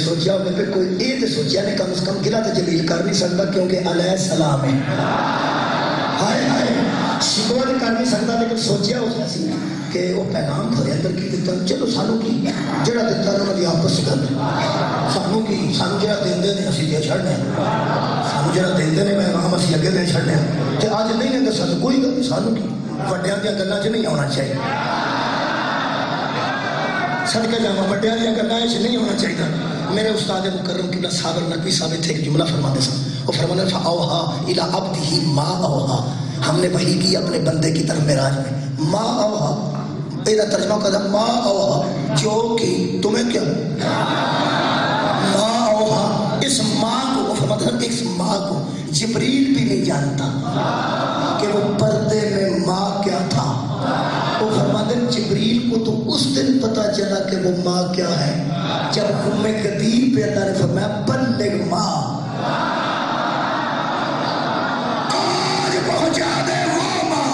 سوچا ہوگا پہ کوئی یہ تو سوچا نہیں کم از کم گلا تو جبریل کر نہیں سکتا کیونکہ علیہ السلام ہے. ہائے ہائے شکوہ نہیں کر نہیں سکتا لیکن سوچا ہوتا سی کہ وہ پیغام کھڑے اندر کی دیتا. چلو سانو کی جڑا دیتا ہے انہوں نے آپس گل سانو کی سانو جڑا دیندے نے اسی دے چھڑنے سانو جڑا دیندے نے پیغام اسی اگے دے چھڑنے تے اج نہیں دیندے سانو کوئی گل نہیں. سانو کی وڈیاں دیاں گلاں وچ نہیں آنا چاہیے. صدقے جاواں وڈیاں دیاں گلاں وچ نہیں ہونا چاہیے. میرے استاد مکرم قبلہ صابر نقوی صاحب تھے ایک جملہ فرماتے سن. وہ فرماتے تھا اوہا الی عبدہ ما اوہا. ہم نے وحی کی اپنے بندے کی طرف معراج میں. ما اوہا یہ ترجمہ کرتا ما اوہا جو کہ تمہیں کیا. ما اوہا اس ماں کو وہ فرماتا ہے اس ماں کو جبریل بھی نہیں جانتا کہ وہ پردے میں ماں کیا تھا. وہ فرماتے ہیں جبریل کو تو اس دن پتا چلا کہ وہ ماں کیا ہے جب ام کدیر پہ اللہ نے فرمایا بلغ ماں. آج پہنچا دے وہ ماں,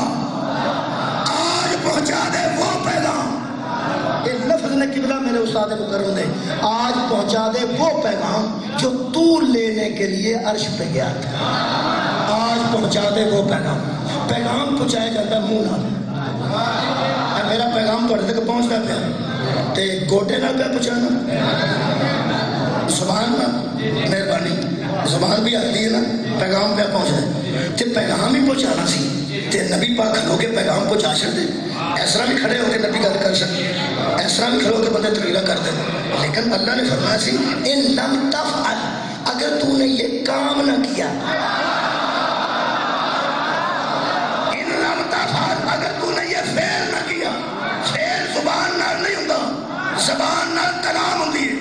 آج پہنچا دے وہ پیغام. یہ لفظ نے قبلہ میرے استاد مکرم نے آج پہنچا دے وہ پیغام جو تو لینے کے لیے عرش پہ گیا تھا. آج پہنچا دے وہ پیغام. پیغام پہنچایا جاتا ہے منہ نال. میرا پیغام تھوڑے تک پہنچتا پیا تے گوٹے نال پہ پہنچانا زبان نال مہربانی زبان بھی آتی ہے نا پیغام پہ پہنچنا تے پیغام ہی پہنچانا سی تے نبی پاک کھلو کے پیغام پہنچا سکتے. اس طرح بھی کھڑے ہو کے نبی گل کر سکتے, اس طرح بھی کھلو کے بندے تقریرا کر دیں. لیکن اللہ نے فرمایا سی ان لم تفعل اگر تو نے یہ کام نہ کیا. ان لم تفعل اگر تو نے یہ فعل نہ کیا. فعل زبان نال نہیں ہوتا, زبان نال کلام ہوتی ہے.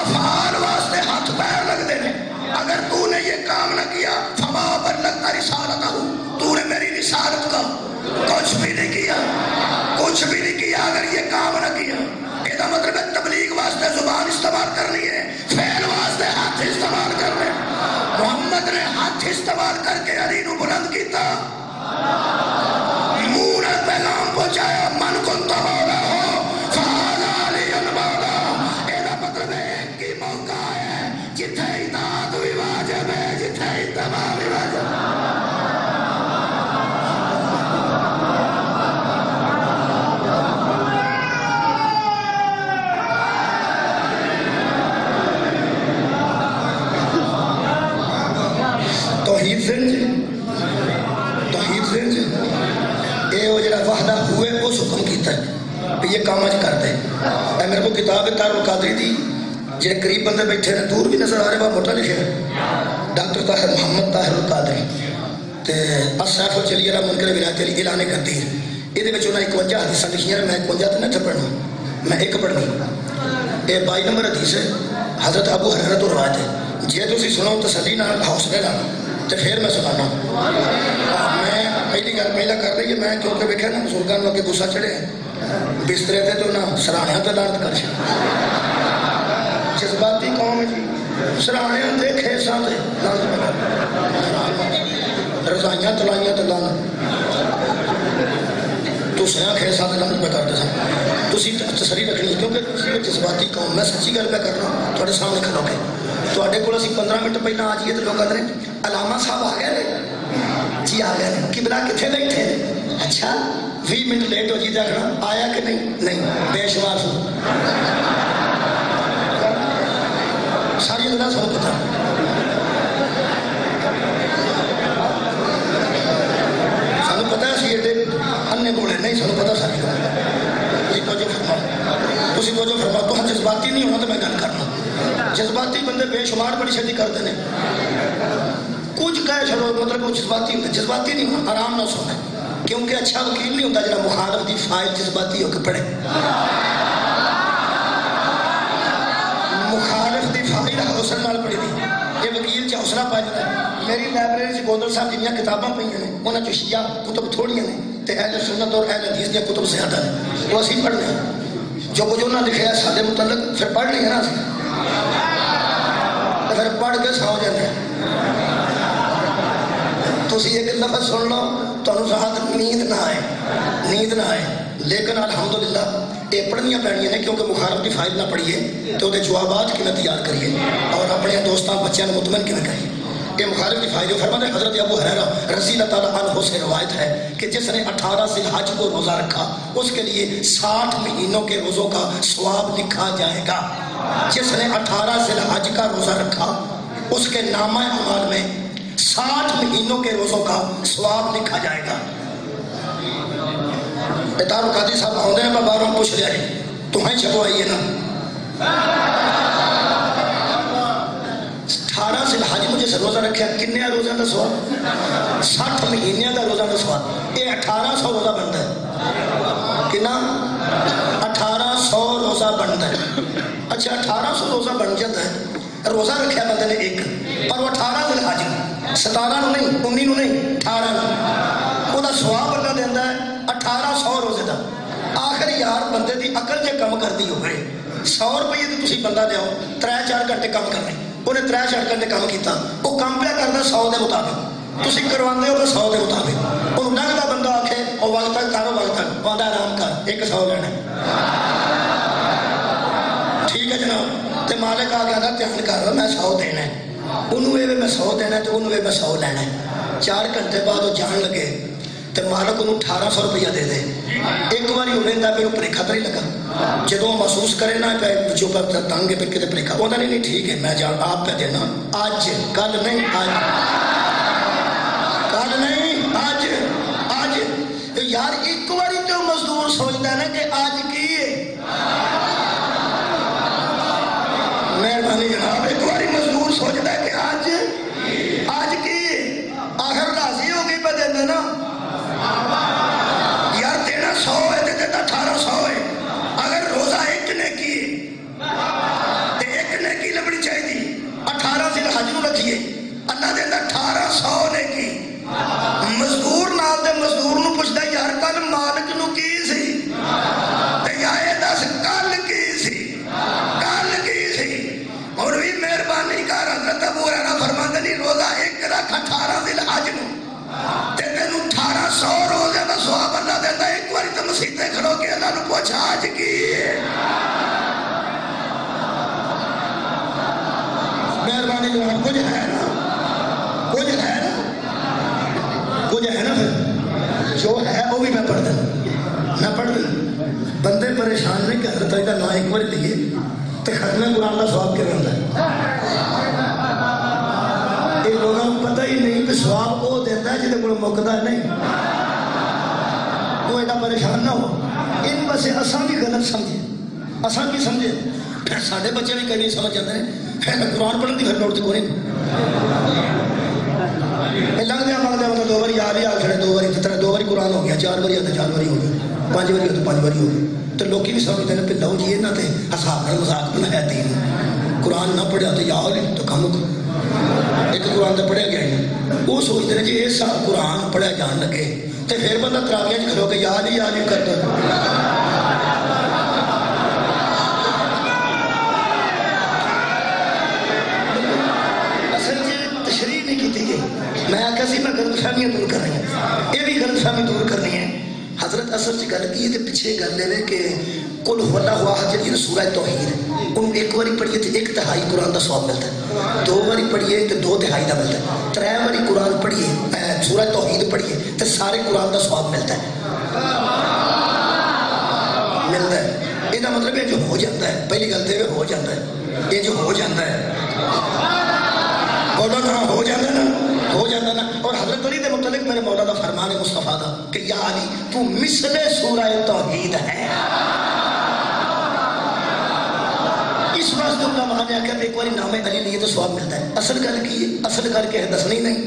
افعال واسطے ہاتھ پیر لگتے ہیں. اگر تو نے یہ کام نہ کیا فما بلغت رسالتہ تو نے میری رسالت کا کچھ بھی نہیں کیا, کچھ بھی نہیں کیا. اگر یہ کام نہ کیا یہ مطلب ہے تبلیغ واسطے زبان استعمال کرنی ہے, فعل واسطے ہاتھ استعمال کرنے. محمد نے ہاتھ استعمال کر کے علی نو بلند کیتا, منہ نے پیغام پہنچایا من کنت مولا ہو فہذا علی مولا. یہ مطلب ہے ایک ہی موقع ہے جتھے اطاعت بھی واجب ہے جتھے اتباع بھی واجب ہے. حکم کیتا ہے کہ یہ کام اج کر دے. میرے کو کتاب ہے طاہر القادری دی، جڑے قریب بندے بیٹھے نے دور بھی نظر آ رہے، بہت موٹا لکھے ڈاکٹر طاہر محمد طاہر القادری تے السیف الجلی علی منکر ولایت علی اعلان قدیر. یہ 51 حدیثاں لکھیاں، میں 51 تو نہیں پڑھنا، میں ایک پڑھنی. یہ 22 نمبر حدیث ہے، حضرت ابو ہریرہ تو روایت ہے. جے تسی سنو تسلی نال حوصلے لانا تو پھر میں سنانا. میں پہلی گل پہلا کر رہی ہے، میں کیونکہ ویکھیا نا بزرگاں نوں اگے غصہ چڑھے بسترے تے تو نہ سرہاڑیاں تے لعنت کر چھڑ. جذباتی قوم ہے جی، سرہاڑیاں تے کھیساں تے لعنت کر، رضائیاں تلائیاں تے لعنت، دوسرے کھیساں تے لعنت پہ کرتے سن. تسی تسلی رکھنی ہے کیونکہ جذباتی قوم. میں سچی گل پہ کرنا تھوڑے سامنے کھلو کے. تھوڑے کو 15 منٹ پہلے آ جائیے تو لوگ کہتے ہیں علامہ صاحب آ گئے جی، آ گئے قبلہ کتنے بیٹھے. اچھا 20 منٹ لیٹ ہو جی دیکھنا آیا کہ نہیں بے شمار ساری گلا سب پتا. سانو پتا سی ایڈے انے بولے نہیں، سانو پتا ساری گل. تھی توجہ فرما تو جذباتی نہیں ہونا تو میں گل کرنا. جذباتی بندے بے شمار بڑی شدی کرتے ہیں، کچھ کہہ چھڑو مطلب وہ جذباتی ہوتا. جذباتی نہیں ہونا، آرام نہ سونا، کیونکہ اچھا وکیل نہیں ہوتا جڑا مخالف دی فائل جذباتی ہو کے پڑھے. مخالف دی فائل حوصلے نال پڑھی دی، یہ وکیل چ حوصلہ پا جاتا ہے. میری لائبریری سے گوندل صاحب جنیاں کتاباں پہ ہیں انہاں چ شیعہ کتب تھوڑیاں نے تے اہل سنت اور اہل حدیث دی کتب زیادہ ہیں. وہ اسی پڑھنے ہیں جو کچھ انہوں نے لکھا ہے سارے متعلق، پھر پڑھ لیں نا پھر پڑھ کے سو جاتے ہیں. تسی ایک لفظ سن لو تمہیں رات نیند نہ آئے، نیند نہ آئے. لیکن الحمدللہ یہ پڑھنیاں پڑنیاں نے کیونکہ مخالف کی فائل نہ پڑھیے تو وہ جوابات کیوں تیار کریے اور اپنے دوستوں بچوں کو مطمئن کیوں کریے. یہ مخالف کی فائدے فرماتے ہیں. حضرت ابو ہریرہ رضی اللہ تعالیٰ عنہ سے روایت ہے کہ جس نے 18 ذی الحج کو روزہ رکھا اس کے لیے 60 مہینوں کے روزوں کا ثواب لکھا جائے گا. جس نے 18 ذی الحج کا روزہ رکھا اس کے نامہ اعمال میں 60 مہینوں کے روزوں کا ثواب لکھا جائے گا. طاہر القادری صاحب آؤں ہیں، میں باروں پوچھ لیا ہے تمہیں چھپوائی ہے نا 18 ذی الحج مجھے سے روزہ رکھا کنے روزہ کا سواب 60 مہینے کا روزہ کا سواب. یہ 1800 روزہ بنتا ہے. کنا 1800 روزہ بنتا ہے. اچھا 1800 روزہ بن جاتا ہے. روزہ رکھا بندے نے ایک پر وہ 18 ذی الحج 17 نو نہیں 19 نو نہیں 18 نو وہ سواب اللہ دینا ہے 1800 روزے کا. آخر یار بندے دی عقل جے کم کرتی ہو گئے 100 روپئے تو تسی بندہ دیو 3-4 گھنٹے کام کرنے انہیں 3-4 گھنٹے کام کیتا وہ کام پہ کرنا 100 دے مطابق تسی کرواندے ہو تو 100 دے مطابق. وہ لگتا بندہ آکھے اور وقت تک کرو وقت تک وعدہ آرام کر 100 لینا ٹھیک ہے جناب. تے مالک آ گیا دھیان کر رہا میں 100 دینا ہے انہوں میں 100 دینا ہے تو انہوں میں 100 لینا ہے. 4 گھنٹے بعد وہ جان لگے تو مالک انہوں 1800 روپیہ دے دے. ایک باری ہو لینا میرے پریکھا تو نہیں لگا جدو محسوس کرے نا جو تنگ پہ کتنے پریکھا وہ نہیں ٹھیک ہے میں جان آپ پہ دینا آج کل نہیں آج کل نہیں آج آج یار ایک باری تو مزدور سوچتا ہے نا کہ آج کی ہے. مہربانی جناب ایک باری مزدور سوچتا ہے کہ آج کی ہے. آخر راضی ہو گئی پہ دینا نا یار دینا 100 ہے دیتا 1800 ہے. اگر روزہ ایک نے کی تو ایک نے کی لبنی چاہیے 18 ذی الحج نو رکھیے اللہ دیتا 1800 نے کی. مزدور نال دے مزدور نو پوچھتا یار کل مالک نو کی سی تے یا اے دس کل کی سی کل کی سی. اور بھی مہربانی کر حضرت ابو ہریرہ فرماتے نہیں روزہ ایک رکھ 18 ذی الحج نو تے تینوں 1800 روزے دا ثواب اللہ دیتا. ایک باری تو مسیطے کھڑو کہ اللہ نو پوچھ آج کی ہے. مہربانی جناب کچھ ہے نا کچھ ہے نا کچھ ہے نا پھر جو ہے وہ بھی میں پڑھ دوں میں پڑھ دوں. بندے پریشان نہیں کہ حضرت علی کا نام ایک بار لیے تو ختم قرآن کا ثواب کیا ہوتا ہے. یہ لوگوں کو پتہ ہی نہیں کہ ثواب وہ دیتا ہے جہاں کو مکتا نہیں. تو ایڈا پریشان نہ ہو، ان بس اساں بھی غلط سمجھے، اساں کی سمجھے پھر سارے بچے بھی کہیں نہیں سمجھ جاتے ہیں پھر قرآن پڑھنے کی پھر لوڑتی کوئی نہیں لنگ دیا مانگ دیا مطلب 2 باری آ رہی آ کھڑے 2 باری طرح 2 باری قرآن ہو گیا 4 باری آتا 4 باری ہو گیا 5 باری ہوتا 5 باری ہو گیا تو لوگ بھی سمجھتے ہیں پھر لو جی نہ تھے حساب نے مذاق بنایا دین قرآن نہ پڑھا تو یا تو کم ایک قرآن تو پڑھیا گیا ہے وہ سوچتے ہیں جی یہ سال قرآن پڑھیا جان لگے تو پھر بندہ تراویاں چ کھلو کے یاد ہی کرتا میں آخیا سی میں غلط فہمیاں دور کر رہی ہیں یہ بھی غلط فہمی دور کرنی ہے حضرت اصل چ گل کی پیچھے گل ہے کہ قل هو اللہ احد جی سورہ توحید ان ایک باری پڑھیے تو 1/3 قرآن کا ثواب ملتا ہے 2 باری پڑھیے تو 2/3 کا ملتا ہے 3 باری قرآن پڑھیے سورہ توحید پڑھیے تو سارے قرآن کا ثواب ملتا ہے یہ مطلب یہ جو ہو جاتا ہے پہلی گل تو ہو جاتا ہے یہ جو ہو جاتا ہے بولو نا ہو جاتا ہے نا ہو جاتا نا اور حضرت علی دے متعلق میرے مولا دا فرمان مصطفیٰ دا کہ یا علی تو مثل سورہ توحید ہے اس واسطے علماء نے کہا کہ ایک بار نام علی لیے تو ثواب ملتا ہے اصل کر کی اصل کر کے دسنی نہیں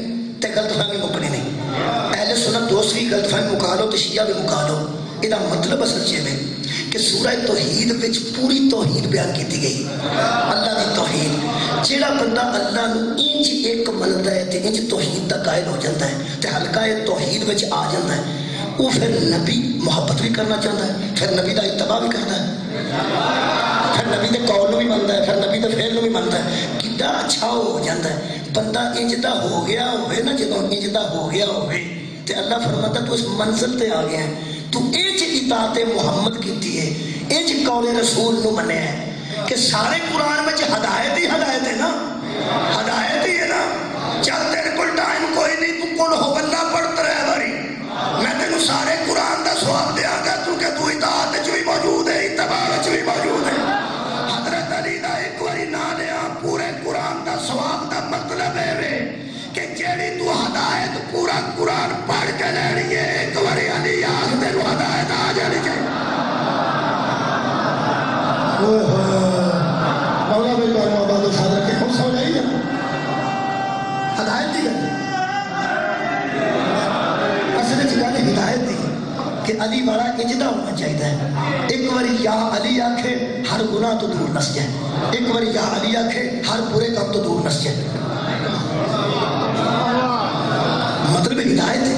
تے غلط فہمی مکنی نہیں اہل سنت دوست بھی غلط فہمی مکا لو تو شیعہ بھی مکا لو یہ مطلب اصل چیز ہے کہ سورہ توحید وچ پوری توحید بیان کی گئی اللہ دی توحید جیڑا بندہ اللہ نو انج ایک منتا ہے تے انج توحید دا قائل ہو جاتا ہے تے حلقہ توحید وچ آ جاتا ہے وہ پھر نبی محبت بھی کرنا چاہتا ہے پھر نبی دا اتباع بھی کرتا ہے پھر نبی دے قول بھی منتا ہے پھر نبی دے فعل بھی منتا ہے کتنا اچھا ہو جاتا ہے بندہ انج دا ہو گیا ہوئے نا جدوں انج دا ہو گیا ہوئے تے اللہ فرماتا تو اس منزل تے آ گیا ہے تو انج اطاعت محمد کیتی ہے انج قول رسول نو منیا ہے کہ سارے قرآن میں ہدایت ہے نا ہدایت ہی ہے نا چل تیرے کو ٹائم کوئی نہیں تو قل ہو اللہ پڑھتا رہے باری میں تینوں سارے قرآن دا ثواب دیا گا کیونکہ تو اطاعت وچ بھی موجود ہے اتباع وچ بھی موجود ہے حضرت علی دا ایک باری نام لیا پورے قرآن دا ثواب دا مطلب ہے کہ جیڑی تو ہدایت پورا قرآن پڑھ کے لینی ہے ایک باری علی آگ دے نو ہدایت آ جانی چاہیے مولا بھائی بار محباد و صادر کے ہم سمجھ آئی ہے ہدایت دی گئی اصل چکانے ہدایت دی کہ علی والا اجدہ ہونا چاہیے ہے ایک باری یا علی آکھے ہر گناہ تو دور نس جائے ایک باری یا علی آکھے ہر برے کام تو دور نس جائے مطلب ہدایت ہے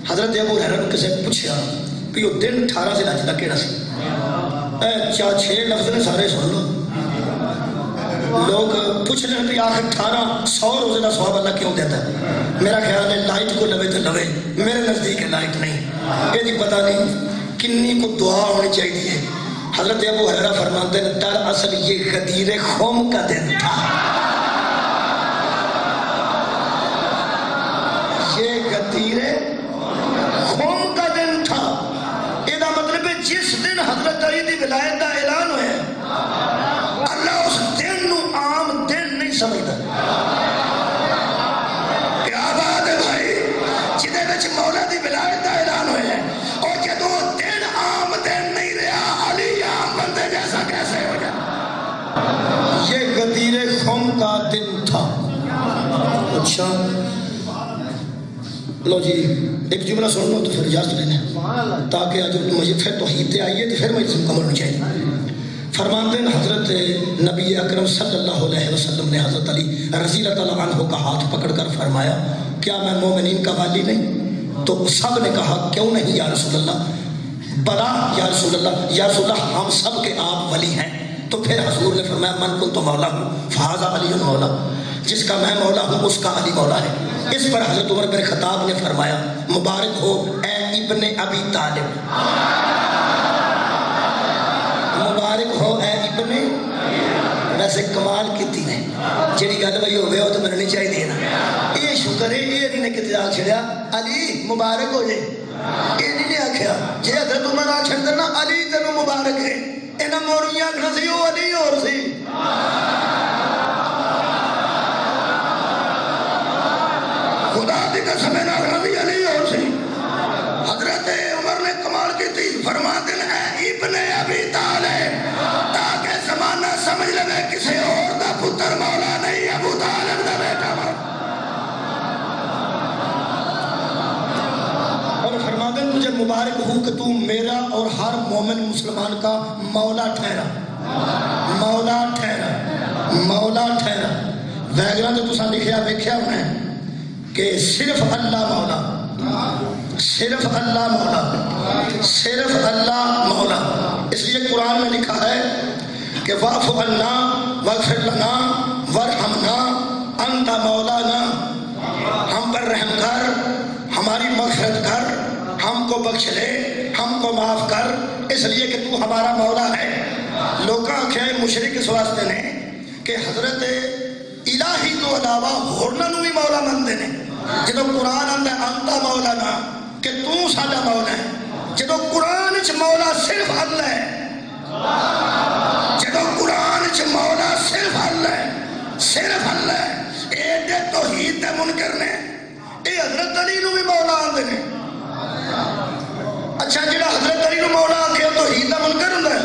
حضرت ابو ہریرہ کسے پوچھا کہ وہ دن 18 سے لاجدہ کیڑا سی 6 لفظ نے سارے سن لو لوگ پوچھ رہے ہیں کہ آخر 1800 روزے کا ثواب اللہ کیوں دیتا ہے میرا خیال ہے لائٹ کو لوے تو لوے میرے نزدیک لائٹ نہیں یہ پتہ نہیں کنی کو دعا ہونی چاہیے حضرت ابو ہریرہ فرماتے ہیں در اصل یہ غدیر خم کا دن تھا یہ غدیر خم کا دن تھا یہ مطلب ہے جس دن حضرت علی دی ولایت کا اعلان ہوا اللہ اس دن نو عام دن نہیں سمجھتا کیا بات ہے بھائی جدے وچ مولا دی ولایت کا اعلان ہوا اور جدوں دن عام دن نہیں رہا علی عام بندے جیسا کیسے ہو جائے یہ غدیر خم کا دن تھا اچھا لو جی ایک جملہ سن لو تو پھر اجازت لینا تاکہ آج مجھے پھر توحید تے آئیے تو پھر مجھے مکمل ہونی چاہیے فرماتے ہیں حضرت نبی اکرم صلی اللہ علیہ وسلم نے حضرت علی رضی اللہ عنہ کا ہاتھ پکڑ کر فرمایا کیا میں مومنین کا والی نہیں تو سب نے کہا کیوں نہیں یا رسول اللہ بلا یا رسول اللہ یا رسول اللہ ہم سب کے آپ ولی ہیں تو پھر حضور نے فرمایا من کن تو مولا ہوں فہذا علی مولا جس کا میں مولا ہوں اس کا علی مولا ہے اس پر حضرت عمر بن خطاب نے فرمایا مبارک ہو اے ابن ابی طالب مبارک ہو اے ابن ویسے کمال کیتی نے جیڑی گل بھائی ہوئے ہو تو مننی چاہیے نا یہ شکر ہے یہ علی نے کتے آ چھڑیا علی مبارک ہو جائے یہ نہیں آخیا جی حضرت عمر آ چھڑ دینا علی تینوں مبارک ہے انہاں موڑیاں آخنا سی وہ علی اور سی خدا دی قسم ہے نا علی اور سی حضرت کمال کی تھی فرماتے ہیں ابن ابی طالب تاکہ زمانہ سمجھ لے کسی اور دا پتر مولا نہیں ابو طالب دا بیٹا مولا. اور فرماتے ہیں تجھے مبارک ہوں کہ تو میرا اور ہر مومن مسلمان کا مولا ٹھہرا. مولا ٹھہرا مولا ٹھہرا. ویگران جو تسا لکھیا ویکھیا انہیں کہ صرف اللہ مولا صرف اللہ مولا صرف اللہ مولا. اس لیے قرآن میں لکھا ہے کہ واعف عنا واغفر لنا وارحمنا انت مولانا. ہم پر رحم کر ہماری مغفرت کر ہم کو بخش لے ہم کو معاف کر اس لیے کہ تو ہمارا مولا ہے. لوگاں آکھیں مشرک اس واسطے نے کہ حضرت الہی تو علاوہ ہورنا نو بھی مولا مندے نے. جدو قرآن آندا ہے انتا مولانا کہ تو ساڈا مولا ہے. جدو قرآن چ مولا صرف اللہ ہے جدو قرآن چ مولا صرف اللہ ہے صرف اللہ ہے. ایڈے توحید دے منکر نے اے حضرت علی نو بھی مولا آندے نے. اچھا جڑا حضرت علی نو مولا آکھے توحید دا منکر ہوندا ہے.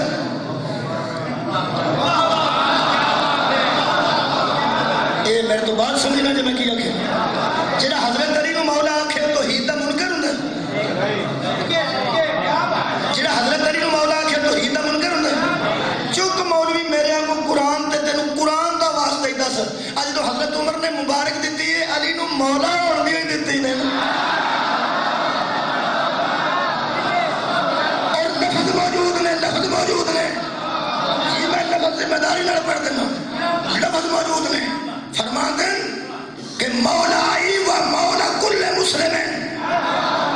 اے میرے تو بات سمجھنا جو میں کیا کہ جڑا حضرت علی نو مولا آکھے توحید دا منکر ہوندا ہے. جڑا حضرت علی نو مولا آکھے توحید دا منکر ہوندا ہے. چک مولوی میرے کو قرآن تے تینوں قرآن دا واسطہ ہی دس. اج تو حضرت عمر نے مبارک دتی ہے علی نو مولا ہون دی دتی نے. اور لفظ موجود نے لفظ موجود نے جی میں لفظ ذمہ داری نال پڑھ دینا. لفظ موجود نے فرماتے ہیں کہ مولا ای و مولا کل مسلم ہے.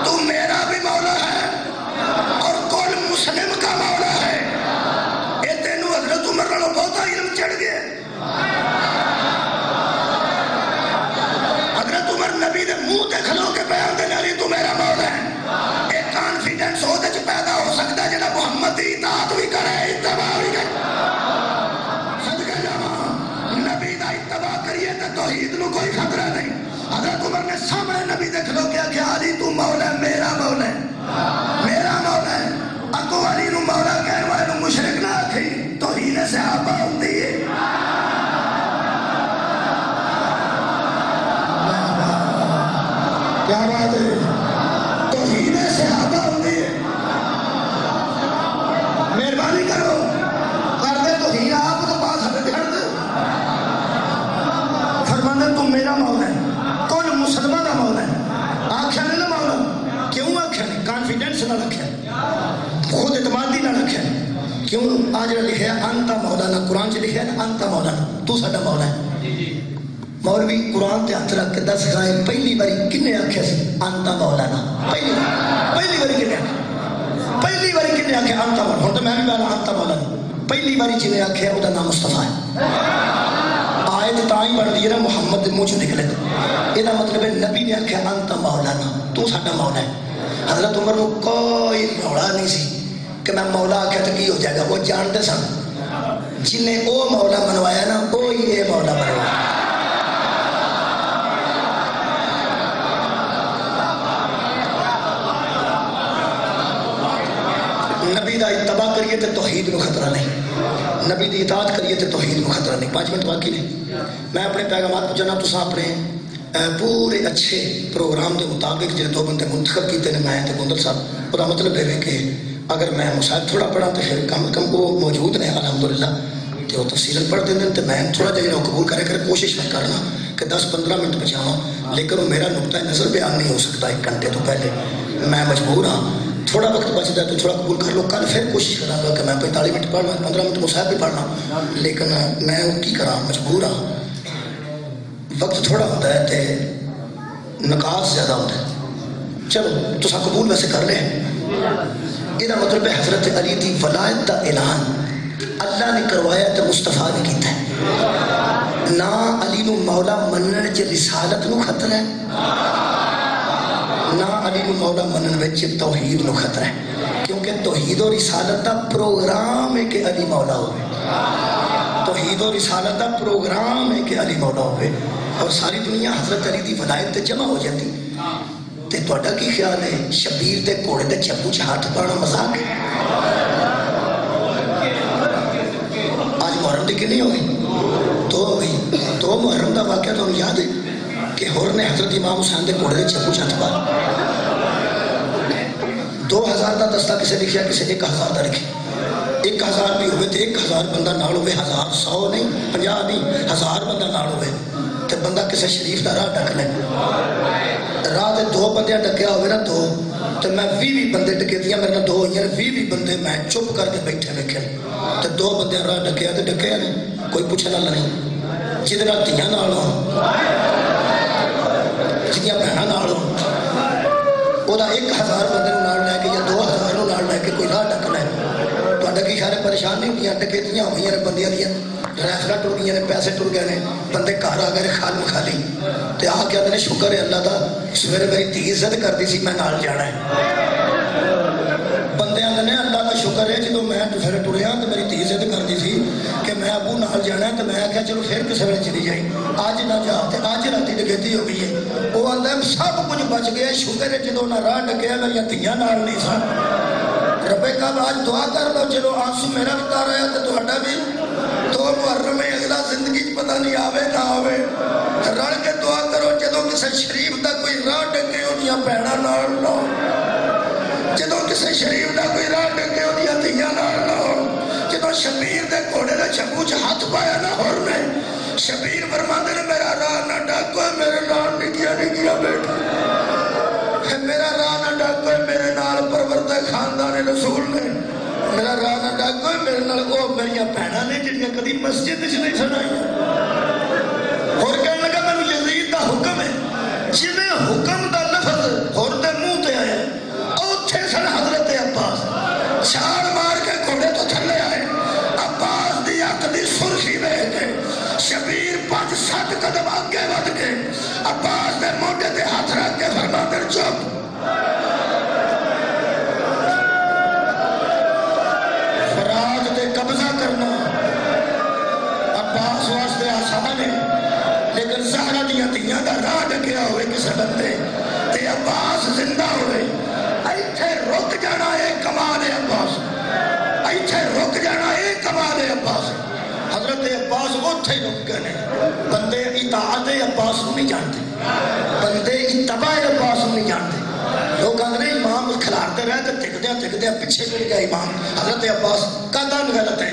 تو میرا بھی مولا ہے اور کل مسلم کا مولا ہے. اے تینوں حضرت عمر نالوں بہت علم چڑھ گئے. حضرت عمر نبی دے منہ تے کھلو کے بیان دے علی تو میرا مولا ہے. ایک کانفیڈنس ہو تے پیدا ہو سکتا ہے جڑا محمد دی اطاعت بھی کرے اتباع بھی کرے. صدقہ جاواں نبی دا اتباع کریے تے توحید نو کوئی خطرہ نہیں. حضرت عمر نے سامنے نبی دے کھلو کے کہ علی تو مولا ہے میرا مولا ہے میرا مولا ہے. اگوں علی نو مولا کہن والے نو مشرک نہ آکھی. توحید صحابہ ہوندی ہے. کیا بات ہے توحید صحابہ ہوندی ہے. مہربانی کرو کر دے توحید آپ تو پاس ہٹ دے. فرماندے تم میرا مولا ہے کل مسلمان دا مولا ہے. آکھیا نہیں نا مولا کیوں آکھیا نہیں کانفیڈنس نہ رکھیا خود اعتمادی نہ رکھیا. کیوں آج لکھیا انتا مولانا قرآن چ لکھیا نا انتا مولانا تو ساڈا مولا ہے. مولوی قرآن تے ہاتھ رکھ کے دس کھائے پہلی باری کنے آکھیا سی انتا مولانا. پہلی باری کنے آکھیا پہلی باری کنے آکھیا انتا مولانا. ہن تے میں بھی بولا انتا مولانا. پہلی باری جنے آکھیا او دا نام مصطفیٰ ہے. آیت تاں ہی بڑھدی ہے نا محمد دے منہ چوں نکلے. یہ مطلب ہے نبی نے آکھیا انتا مولانا تو ساڈا مولا ہے. حضرت عمر کو کوئی روڑا نہیں سی کہ میں مولا آکھیا تو کی ہو جائے گا. وہ جانتے سن جنہیں او مولا منوایا نا وہی اے مولا منوایا. نبی دا اتباع کریے تو توحید کو خطرہ نہیں. نبی دی اطاعت کریے تو توحید کو خطرہ نہیں. 5 منٹ باقی نہیں. میں اپنے پیغامات کو جناب تسا اپنے پورے اچھے پروگرام کے مطابق جڑے 2 بندے منتخب کیتے نے میں تے گندل صاحب. وہ مطلب ہے کہ اگر میں مصاحب تھوڑا پڑھا تو پھر کم از کم وہ موجود نے الحمدللہ تے وہ تفصیل پڑھ دیں تے میں تھوڑا جہاں قبول کرے کر کوشش میں کرنا کہ 10-15 منٹ بچاواں. لیکن وہ میرا نقطۂ نظر بیان نہیں ہو سکتا 1 گھنٹے تو پہلے. میں مجبور ہاں تھوڑا وقت بچ جائے تو تھوڑا قبول کر لو. کل پھر کوشش کرا گا کہ میں 45 منٹ پڑھنا 15 منٹ مصاحب بھی پڑھنا. لیکن میں وہ کی کرا مجبور ہاں. وقت تھوڑا ہوتا ہے تے نکات زیادہ ہوتا ہے. چلو تسا قبول ویسے کر رہے ہیں. یہ مطلب ہے حضرت علی دی ولایت دا اعلان اللہ نے کروایا تو مصطفیٰ نے کیتا ہے. نہ علی نو مولا منن چ رسالت نو خطرہ ہے نہ علی نو مولا منن وچ توحید نو خطرہ ہے. کیونکہ توحید و رسالت دا پروگرام ہے کہ علی مولا ہوئے. توحید و رسالت دا پروگرام ہے کہ علی مولا ہوئے. اور ساری دنیا حضرت علی دی ولایت تے جمع ہو جاتی. تے تہاڈا کی خیال ہے شبیر دے گھوڑے دے چپو چ ہاتھ پانا مذاق ہے؟ آج محرم دی کنی ہو گئی؟ دو ہو گئی. دو محرم دا واقعہ تمہیں یاد ہے کہ ہور نے حضرت امام حسین دے گھوڑے دے چپو چ ہاتھ پانا. 2000 دا دستہ کسے لکھیا کسے 1000 دا لکھیا. 1000 بھی ہوئے تے 1000 بندہ نال ہوئے, 1000 100 نہیں 50 نہیں 1000 بندہ نال ہوئے تے بندہ کسے شریف دا راہ ڈک لے. راہ دے 2 بندے ڈکیا ہوئے نا 2 تے میں 20 بندے ڈکے دیاں میرے نال 2 ہوئیاں 20 بندے میں چپ کر کے بیٹھے ویکھے تے 2 بندے راہ ڈکیا تے ڈکیا نہیں کوئی پوچھنے والا نہیں. جہدے نال دھیاں نال ہون جہدیاں بہناں نال ہون وہ 1000 بندے نال لے کے یا 2000 نال لے کے کوئی راہ ڈک لے. تہاڈا کی خیال ہے پریشان نہیں ہوندیاں ڈکیتیاں ہوئیاں نے بندیاں دیاں رائفلاں ٹر گئیاں نے پیسے ٹر گئے نے بندے گھر آ گئے خالم خالی تے آ کے آدھے شکر ہے اللہ دا سویرے میری دھی عزت کرتی سی میں نال جانا ہے. بندے آدھے نے اللہ کا شکر ہے جدوں میں پھر ٹریا تو میری دھی عزت کرتی سی کہ میں ابو نال جانا ہے تو میں آخیا چلو پھر کسی ویلے چلی جائی اج نہ جا تے اج راتی ڈکیتی ہو گئی ہے. وہ آدھا سب کچھ بچ گیا شکر ہے جدوں نہ راہ ڈکیا میری دھیاں نال نہیں سن. ربے کا آج دعا کر لو چلو آنسو میرا بھی تار آیا تو تہاڈا بھی 2 محرم میں اگلا زندگی پتہ نہیں آوے نہ آوے رل کے دعا کرو جدوں کسی شریف دا کوئی راہ ڈکے اودیاں بہناں نال نہ جدوں کسی شریف دا کوئی راہ ڈکے اودیاں دھیاں نال نہ جدوں شبیر دے گھوڑے دے چپو چ ہاتھ پایا نہ ہور نے شبیر فرماندے نے میرا راہ نہ ڈاکو میرے نال نکیا نکیا بیٹھا میرا راہ نہ ڈاکو میرے نال پروردہ خاندان رسول نے میرا راہ نہ ڈاکو میرے نال او میری بہناں نے جڑیاں کدی مسجد وچ نہیں سنائیاں. اور کہنے لگا مینوں یزید دا حکم ہے جویں حکم دا لفظ ہور دے منہ تے آیا اوتھے سن حضرت عباس چھال مار کے گھوڑے تو تھلے آئے. عباس دی اکھ دی سرخی ویکھ کے شبیر 5-7 قدم آگے ود کے عباس دے موڈے تے ہاتھ رکھ کے فرماندے چپ فراغ تے قبضہ کرنا عباس واسطے آسان ہے لیکن زہرا دیاں دھیاں دا راہ ڈکیا ہوئے کسے بندے تے عباس زندہ ہوئے ایتھے رک جانا اے کمال ہے عباس ایتھے رک جانا اے کمال ہے عباس. حضرت عباس اوتھے رک گئے بندے اطاعت عباس نہیں جانتے بندے اتباع عباس نہیں جانتے. لوگ آدھے امام کھلارتے رہے تو تکدیا پیچھے چل گیا امام. حضرت عباس قدم غلط ہے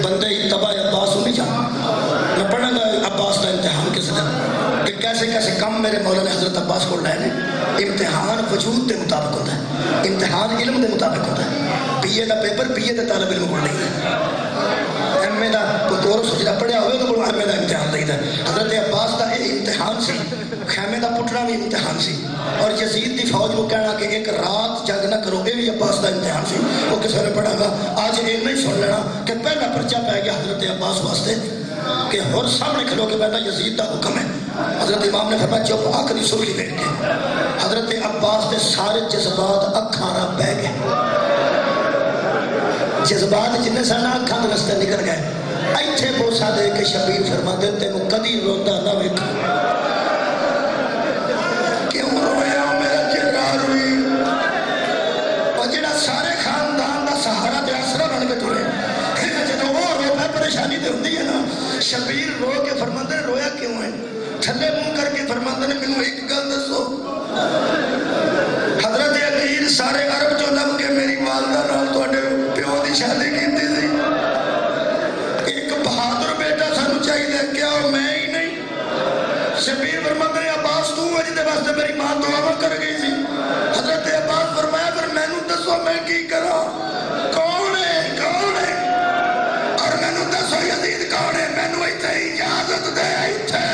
بندے اتباع عباس نہیں جانتے. میں پڑھا گا عباس کا امتحان کس دن کہ کیسے کیسے کم میرے مولا نے حضرت عباس کو لائے. امتحان وجود کے مطابق ہوتا ہے امتحان علم کے مطابق ہوتا ہے. بی اے دا پیپر بی اے دے طالب علم کو نہیں ہے ایم اے دا کوئی کورس جڑا پڑھیا ہوئے تو ایم اے دا امتحان لئی دا. حضرت عباس دا یہ امتحان سی خیمے دا پٹنا بھی امتحان سی اور یزید دی فوج کو کہنا کہ ایک رات جگ نہ کرو یہ بھی عباس دا امتحان سی. وہ کسی نے پڑھا گا آج یہ نہیں سن لینا کہ پہلا پرچہ پہ گیا حضرت عباس واسطے کہ ہر سامنے کھلو کے پہلا یزید دا حکم ہے. حضرت امام نے فرمایا چپ آخری سرخی دیکھ کے حضرت عباس دے سارے جذبات اکھاں بہ گئے. جذبات جنہیں سن اکھاں دے رستے نکل گئے. ایتھے بوسا دے کے شبیر فرماندے تینوں کدی روندا نہ ویکھا. کیوں رویا میرا چہرہ روئی اور جڑا سارے خاندان دا سہارا تے آسرا بن کے ٹرے جدوں وہ رونا پریشانی تے ہوندی ہے نا. شبیر رو کے فرماندے رویا کیوں ہے تھلے منہ کر کے فرماندے نے مینوں ایک گل دسو. حضرت عقیل سارے عرب چوں لب کے میری والدہ نال تواڈے پیو دی شادی کیتی سی. ایک بہادر بیٹا سانوں چاہیے کیا میں ہی نہیں. شبیر فرماندے نے عباس تو اج دے واسطے میری ماں دعا کر گئی سی. حضرت عباس فرمایا پر مینوں دسو میں کی کراں کون ہے اور مینوں دسو یزید کون ہے. مینوں ایتھے اجازت دے ایتھے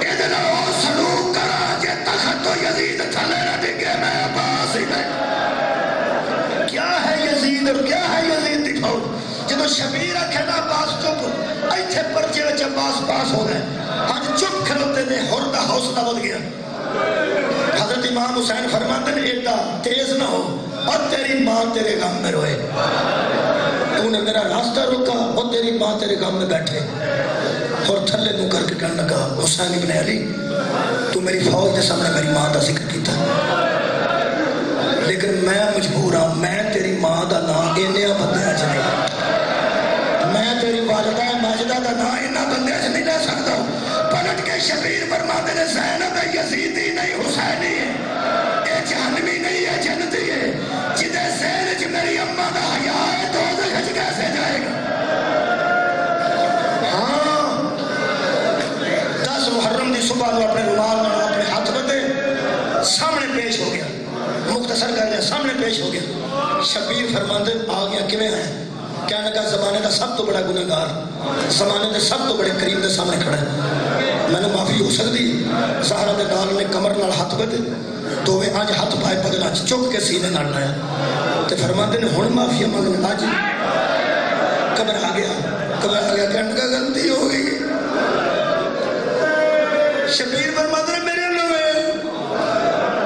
ایدے نال او سلوک کراں جے تخت تو یزید تھلے نہ ڈگے میں عباس ہی نہیں. کیا ہے یزید اور کیا ہے یزید دی فوج. جدو شبیر آکھے نا عباس چپ ایتھے پرچے وچ عباس پاس ہو گئے. ہن چپ کھلوتے نے ہور دا حوصلہ ود گیا. حضرت امام حسین فرماندے نے ایڈا تیز نہ ہو اور تیری ماں تیرے غم میں روئے. تو نے میرا راستہ روکا اور تیری ماں تیرے غم میں بیٹھے. اور تھلے منہ کر کے کہنے لگا حسین ابن علی تو میری فوج کے سامنے میری ماں کا ذکر کیتا، لیکن میں مجبور ہوں، میں تیری ماں کا نام انہاں بندیاں چ نہیں، میں تیری والدہ ماجدہ کا نام انہاں بندیاں چ نہیں لے سکتا۔ پلٹ کے شبیر فرماتے نے زینب یزیدی نہیں حسینی ہے، اے جہنمی نہیں ہے جنتی ہے، جدے ذہن چ میری اماں دا حیا ہے دوزخ وچ کیسے جائے گا؟ ہاں 10 محرم دی صبح نو اپنے رومال نال اپنے ہاتھ بدے سامنے پیش ہو گیا، مختصر کر دیا سامنے پیش ہو گیا۔ شبیر فرماندے آ گیا کیویں ہے؟ کہنے لگا زمانے کا سب تو بڑا گنہگار، زمانے کے سب تو بڑے کریم کے سامنے کھڑا ہے، میں نے معافی ہو سکتی؟ زہرا دے نال نے کمر نال ہاتھ بدے دوویں اج ہاتھ پائے پگلا چک کے سینے نال لایا تے فرماندے نے ہن معافی منگنے اج قبر آ گیا، قبر آ گیا کہنے لگا غلطی ہو گئی۔ شبیر فرماندے نے میرے لوے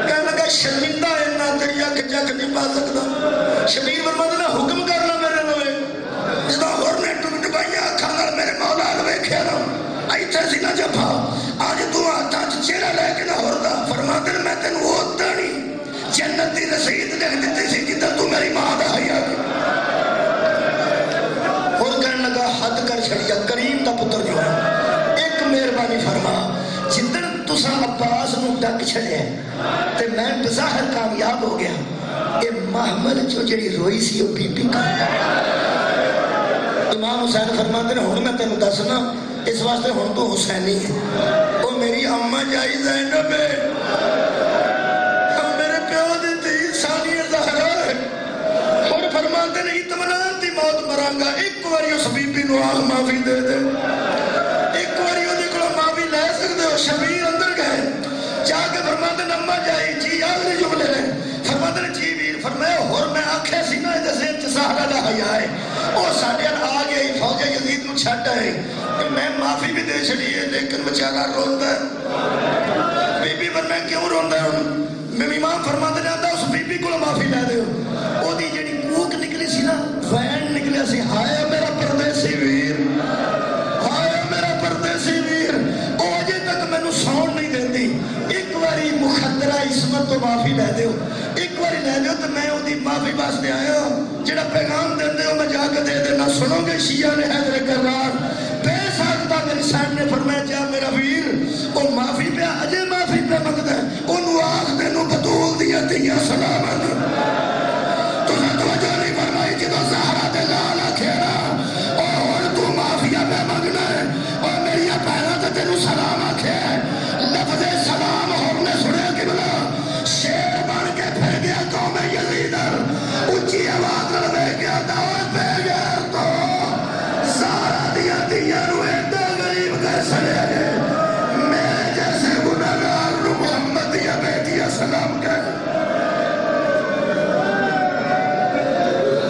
کہنے لگا شرمندہ اتنا تیری اکھ جگ نہیں پا سکتا۔ شبیر فرماندے نے حکم کرنا میرے لوے جدا ہور نے ٹک ٹکائیاں اکھاں نال میرے مولا ال ویکھیا نا ایتھے سی نہ جفا اج تو ہاتھاں چ چہرہ لے کے نہ ہوردا۔ فرماندے نے میں تینوں اودا نہیں جنت دی رسید لکھ دتی سی جدھر تو میری ماں دا حیا اور کہنے لگا حد کر چھڑیا کریم دا پتر جو ہے ایک مہربانی فرما جدھر تساں عباس نو ڈک چھڑیا تے میں بظاہر کامیاب ہو گیا، اے محمد جو جڑی روئی سی وہ بی بی کامیاب۔ امام حسین فرماتے ہیں ہن میں تینوں دسنا اس واسطے ہن تو حسینی ہے، وہ میری اما جائی زینب ہے، میرے پیو دی تھی ثانیہ زہرا ہے۔ ہن فرماتے ہیں اطمینان دی موت مراں گا، ایک واری اس بی بی نو آل معافی دے دے، ایک واری اودے کولوں معافی لے سکدے ہو۔ شبیر اندر گئے جا کے فرماتے ہیں اما جائی جی آخری جملے نے فرماتے ہیں جی ویر فرمایا اور میں آنکھیں سی نہ دسے زہرا دا حیا ہے او ساڈے آ گیا فوج یزید نو چھڈ آئے، میں معافی بھی دے چھڑی ہے لیکن بیچارہ روندا ہے۔ بی بی پر میں کیوں روندا ہے؟ میں امام فرماتے نے آندا اس بی بی کولوں معافی لے دیو، او دی جڑی کوک نکلی سی نا وین نکلیا سی، ہائے میرا پردیسی ویر، ہائے میرا پردیسی ویر، او اجے تک مینوں سون نہیں دیندی، ایک واری مخدرہ عصمت تو معافی لے دیو، ایک واری لے دیو تو میں اودی معافی واسطے آیا، جڑا پیغام دیندے ہو میں جا کے دے دینا، سنو گے شیعہ نے حیدر کرار بے ساختہ میری سائن نے فرمایا جا میرا ویر او معافی پہ اجے معافی پہ منگدا ہے، اونوں آکھ دینو بطول دیاں تیاں سلامت۔ تساں توجہ نہیں فرمائی جدوں زہرا دے نال آکھیا او ہن تو معافیا پہ منگنا ہے، او میری پیراں تے تینوں سلام آکھیا ہے، لفظ سلام ہور نے سنیا قبلہ شیر بن کے پھر گیا قوم یزید، اونچی آواز نال ویکھ کے دعوت پہ گیا تو زہرا دیاں تیاں نو ایڈا غریب کر چھڑیا گیا۔